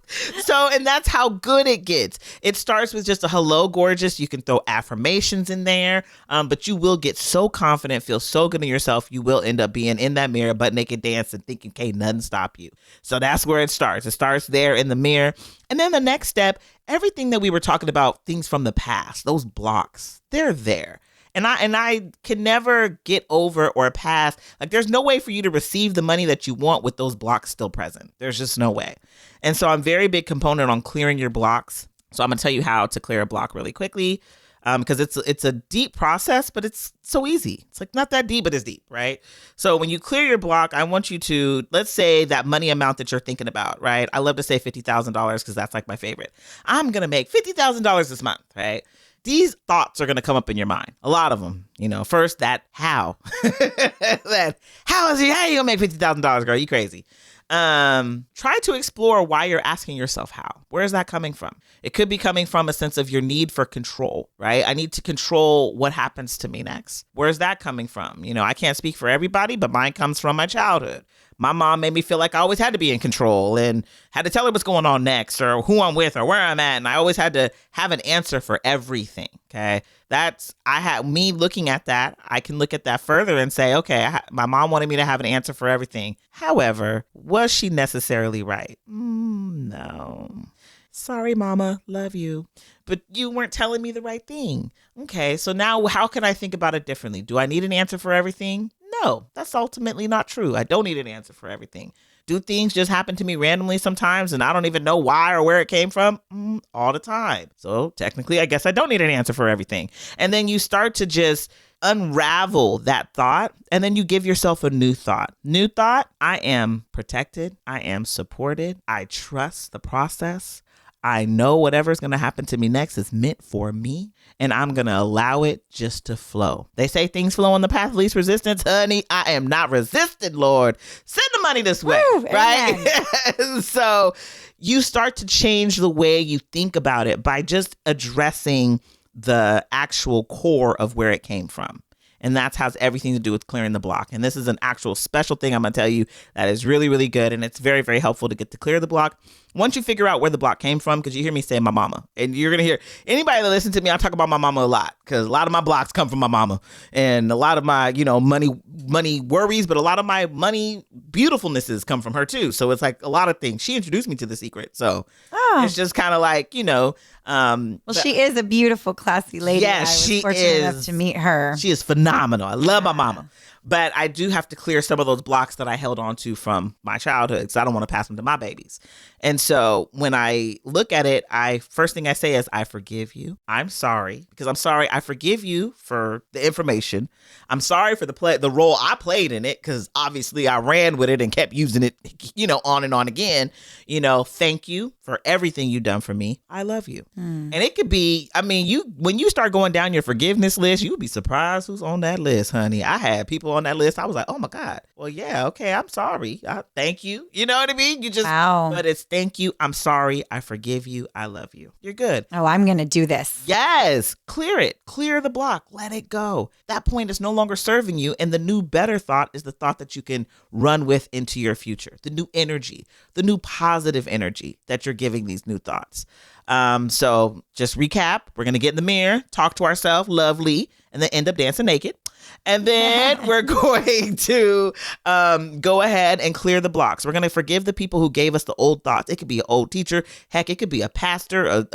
So, and that's how good it gets. It starts with just a hello, gorgeous. You can throw affirmations in there, but you will get so confident, feel so good in yourself. You will end up being in that mirror, butt naked dancing, thinking, can't nothing stop you. So that's where it starts. It starts there in the mirror. And then the next step, everything that we were talking about, things from the past, those blocks, they're there. And I can never get over or past, like there's no way for you to receive the money that you want with those blocks still present. There's just no way. And so I'm very big component on clearing your blocks. So I'm going to tell you how to clear a block really quickly because it's a deep process, but it's so easy. It's like not that deep, but it's deep, right? So when you clear your block, I want you to, let's say that money amount that you're thinking about, right? I love to say $50,000 because that's like my favorite. I'm going to make $50,000 this month, right? These thoughts are going to come up in your mind. A lot of them, first that how, how are you going to make $50,000, girl? You crazy. Try to explore why you're asking yourself how. Where is that coming from? It could be coming from a sense of your need for control, right? I need to control what happens to me next. Where's that coming from? I can't speak for everybody, but mine comes from my childhood. My mom made me feel like I always had to be in control and had to tell her what's going on next or who I'm with or where I'm at. And I always had to have an answer for everything. Okay. Me looking at that. I can look at that further and say, okay, my mom wanted me to have an answer for everything. However, was she necessarily right? No. Sorry, mama. Love you. But you weren't telling me the right thing. Okay. So now how can I think about it differently? Do I need an answer for everything? No, that's ultimately not true. I don't need an answer for everything. Do things just happen to me randomly sometimes and I don't even know why or where it came from? All the time. So technically, I guess I don't need an answer for everything. And then you start to just unravel that thought and then you give yourself a new thought. New thought, I am protected. I am supported. I trust the process. I know whatever's going to happen to me next is meant for me, and I'm going to allow it just to flow. They say things flow on the path of least resistance. Honey, I am not resistant, Lord. Send the money this way, woo, right? So you start to change the way you think about it by just addressing the actual core of where it came from. And that has everything to do with clearing the block. And this is an actual special thing I'm going to tell you that is really, really good. And it's very, very helpful to get to clear the block. Once you figure out where the block came from, because you hear me say my mama, and you're going to hear anybody that listens to me, I talk about my mama a lot because a lot of my blocks come from my mama and a lot of my, money worries, but a lot of my money beautifulnesses come from her too. So it's like a lot of things. She introduced me to the secret. So it's just kind of like, she is a beautiful, classy lady. Yes, she is. Fortunate enough to meet her. She is phenomenal. I love my mama. But I do have to clear some of those blocks that I held on to from my childhood because I don't want to pass them to my babies. And so when I look at it, first thing I say is, I forgive you. I'm sorry because I'm sorry. I forgive you for the information. I'm sorry for the role I played in it because obviously I ran with it and kept using it, on and on again. Thank you for everything you've done for me. I love you. And it could be, when you start going down your forgiveness list, you'd be surprised who's on that list, honey. I had people on that list. I was like, oh my God. Well, yeah, okay. I'm sorry. Thank you. You know what I mean? You just, wow. But it's thank you. I'm sorry. I forgive you. I love you. You're good. Oh, I'm going to do this. Yes. Clear it. Clear the block. Let it go. That point is no longer serving you. And the new better thought is the thought that you can run with into your future. The new energy, the new positive energy that you're giving these new thoughts. So just recap. We're going to get in the mirror, talk to ourselves, lovely, and then end up dancing naked. And then we're going to go ahead and clear the blocks. We're going to forgive the people who gave us the old thoughts. It could be an old teacher. Heck, it could be a pastor.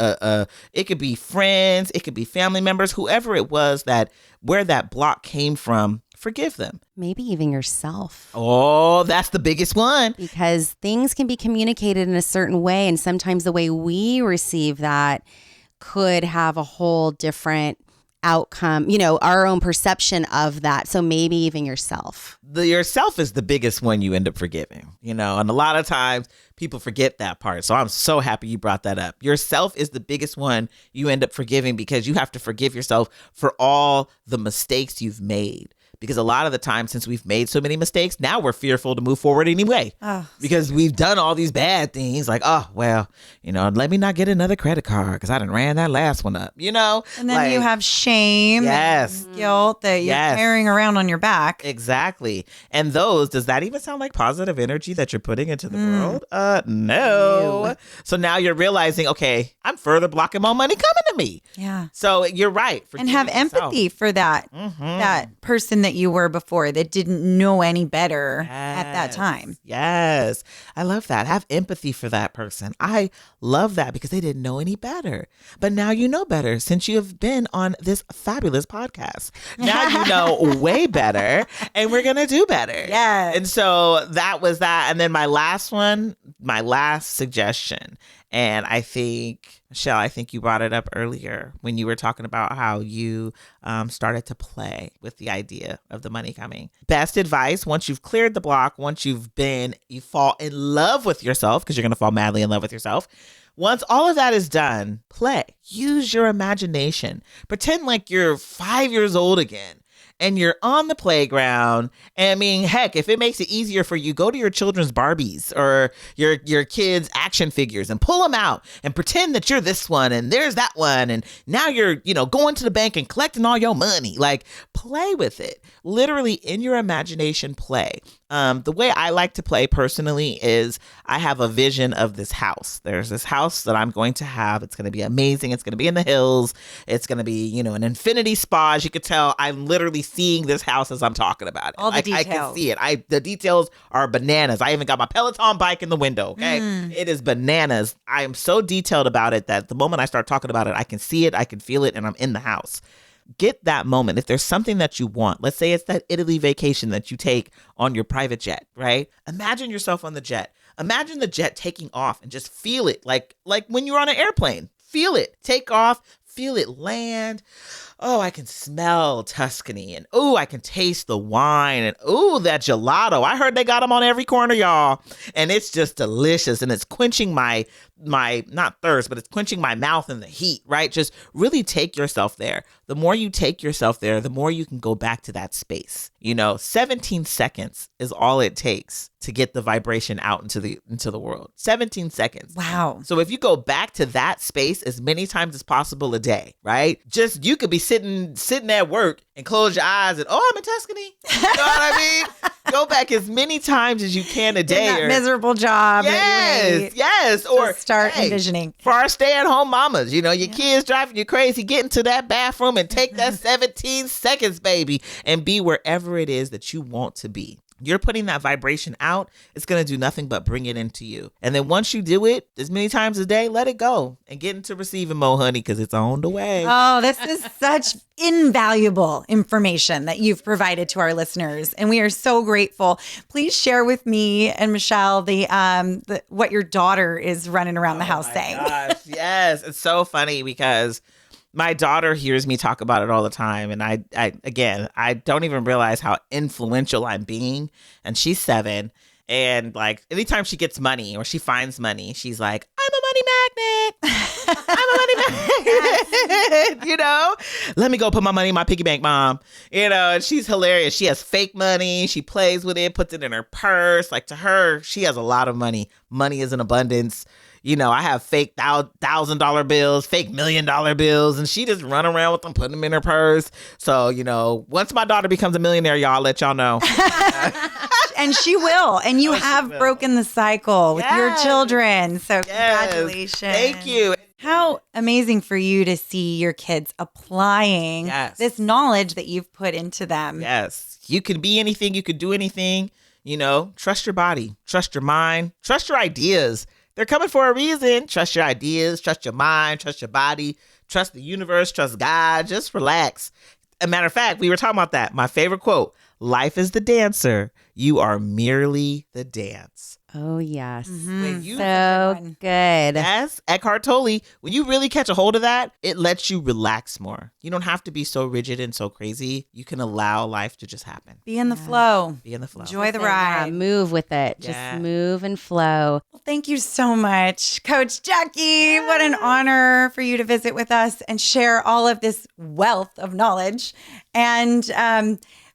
It could be friends. It could be family members. Whoever it was where that block came from, forgive them. Maybe even yourself. Oh, that's the biggest one. Because things can be communicated in a certain way. And sometimes the way we receive that could have a whole different outcome, our own perception of that. So maybe even yourself. Yourself is the biggest one you end up forgiving, and a lot of times people forget that part. So I'm so happy you brought that up. Yourself is the biggest one you end up forgiving because you have to forgive yourself for all the mistakes you've made. because a lot of the time, since we've made so many mistakes, now we're fearful to move forward anyway. Because we've done all these bad things. Like, oh, well, let me not get another credit card because I done ran that last one up, And then you have shame, yes, and guilt that you're carrying around on your back. Exactly. And does that even sound like positive energy that you're putting into the world? No. So now you're realizing, okay, I'm further blocking more money coming to me. Yeah. So you're right. And have empathy for that person that you were before that didn't know any better at that time. Yes. I love that. Have empathy for that person. I love that because they didn't know any better. But now you know better since you have been on this fabulous podcast. Now you know way better and we're going to do better. Yeah. And so that was that. And then my last suggestion. And I think, Michelle, you brought it up earlier when you were talking about how you started to play with the idea of the money coming. Best advice, once you've cleared the block, once you fall in love with yourself, because you're going to fall madly in love with yourself. Once all of that is done, play. Use your imagination. Pretend like you're 5 years old again. And you're on the playground. And I mean, heck, if it makes it easier for you, go to your children's Barbies or your kids' action figures and pull them out and pretend that you're this one and there's that one. And now you're, going to the bank and collecting all your money. Like, play with it. Literally in your imagination, play. The way I like to play personally is I have a vision of this house. There's this house that I'm going to have. It's going to be amazing. It's going to be in the hills. It's going to be, an infinity spa. As you can tell, I'm literally seeing this house as I'm talking about it. All the details. I can see it. The details are bananas. I even got my Peloton bike in the window. Okay. It is bananas. I am so detailed about it that the moment I start talking about it, I can see it, I can feel it, and I'm in the house. Get that moment. If there's something that you want, let's say it's that Italy vacation that you take on your private jet, right? Imagine yourself on the jet. Imagine the jet taking off and just feel it like when you're on an airplane. Feel it. Take off. Feel it land. Oh, I can smell Tuscany. And oh, I can taste the wine. And oh, that gelato. I heard they got them on every corner, y'all. And it's just delicious. And it's quenching my not thirst, but it's quenching my mouth in the heat, right? Just really take yourself there. The more you take yourself there, the more you can go back to that space. 17 seconds is all it takes to get the vibration out into the world. 17 seconds. Wow. So if you go back to that space as many times as possible a day, right? Just, you could be sitting at work and close your eyes and, I'm in Tuscany. You know what I mean? Go back as many times as you can a day. That miserable job. Yes. Or start envisioning. For our stay-at-home mamas, your kids driving you crazy, get into that bathroom and take that 17 seconds, baby, and be wherever it is that you want to be. You're putting that vibration out. It's going to do nothing but bring it into you. And then once you do it as many times a day, let it go and get into receiving more, honey, because it's on the way. Oh, this is such invaluable information that you've provided to our listeners. And we are so grateful. Please share with me and Michelle the what your daughter is running around the house saying. Gosh, yes. It's so funny because my daughter hears me talk about it all the time. And I don't even realize how influential I'm being. And she's 7. And like, anytime she gets money or she finds money, she's like, I'm a money magnet. I'm a money magnet. Let me go put my money in my piggy bank, mom. And she's hilarious. She has fake money. She plays with it, puts it in her purse. Like, to her, she has a lot of money. Money is in abundance. I have fake $1,000 bills, fake $1 million bills, and she just run around with them, putting them in her purse. So, once my daughter becomes a millionaire, y'all, I'll let y'all know. And she will. And you have broken the cycle with your children. So congratulations. Thank you. How amazing for you to see your kids applying this knowledge that you've put into them. Yes. You can be anything. You can do anything. Trust your body. Trust your mind. Trust your ideas. They're coming for a reason. Trust your ideas, trust your mind, trust your body, trust the universe, trust God. Just relax. As a matter of fact, we were talking about that. My favorite quote, life is the dancer. You are merely the dance. Oh, yes. Mm-hmm. So good. Yes. Eckhart Tolle, when you really catch a hold of that, it lets you relax more. You don't have to be so rigid and so crazy. You can allow life to just happen. Be in the flow. Be in the flow. Enjoy the ride. Yeah, move with it. Just move and flow. Well, thank you so much, Coach Jacqui. What an honor for you to visit with us and share all of this wealth of knowledge. And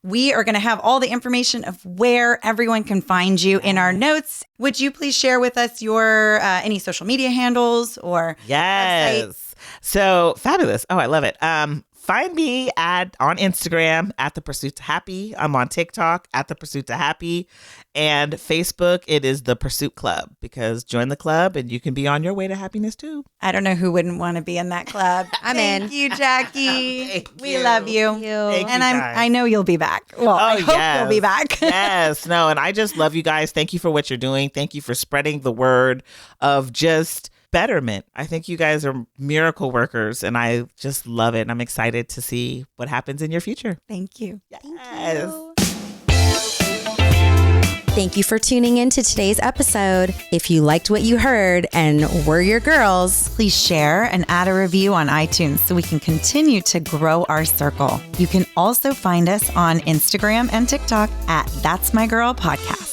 We are going to have all the information of where everyone can find you in our notes. Would you please share with us your any social media handles or Yes. website? So fabulous. Oh, I love it. Find me on Instagram at The Pursuit to Happy. I'm on TikTok at The Pursuit to Happy. And Facebook, it is The Pursuit Club, because join the club and you can be on your way to happiness too. I don't know who wouldn't want to be in that club. Thank you, Jacqui. Thank We you. love you. Thank And you, guys. I know you'll be back. Well, I hope you'll be back. Yes. No, and I just love you guys. Thank you for what you're doing. Thank you for spreading the word of just betterment. I think you guys are miracle workers, and I just love it. And I'm excited to see what happens in your future. Thank you. Yes. Thank you for tuning in to today's episode. If you liked what you heard and we're your girls, Please share and add a review on iTunes so we can continue to grow our circle. You can also find us on Instagram and TikTok at That's My Girl Podcast.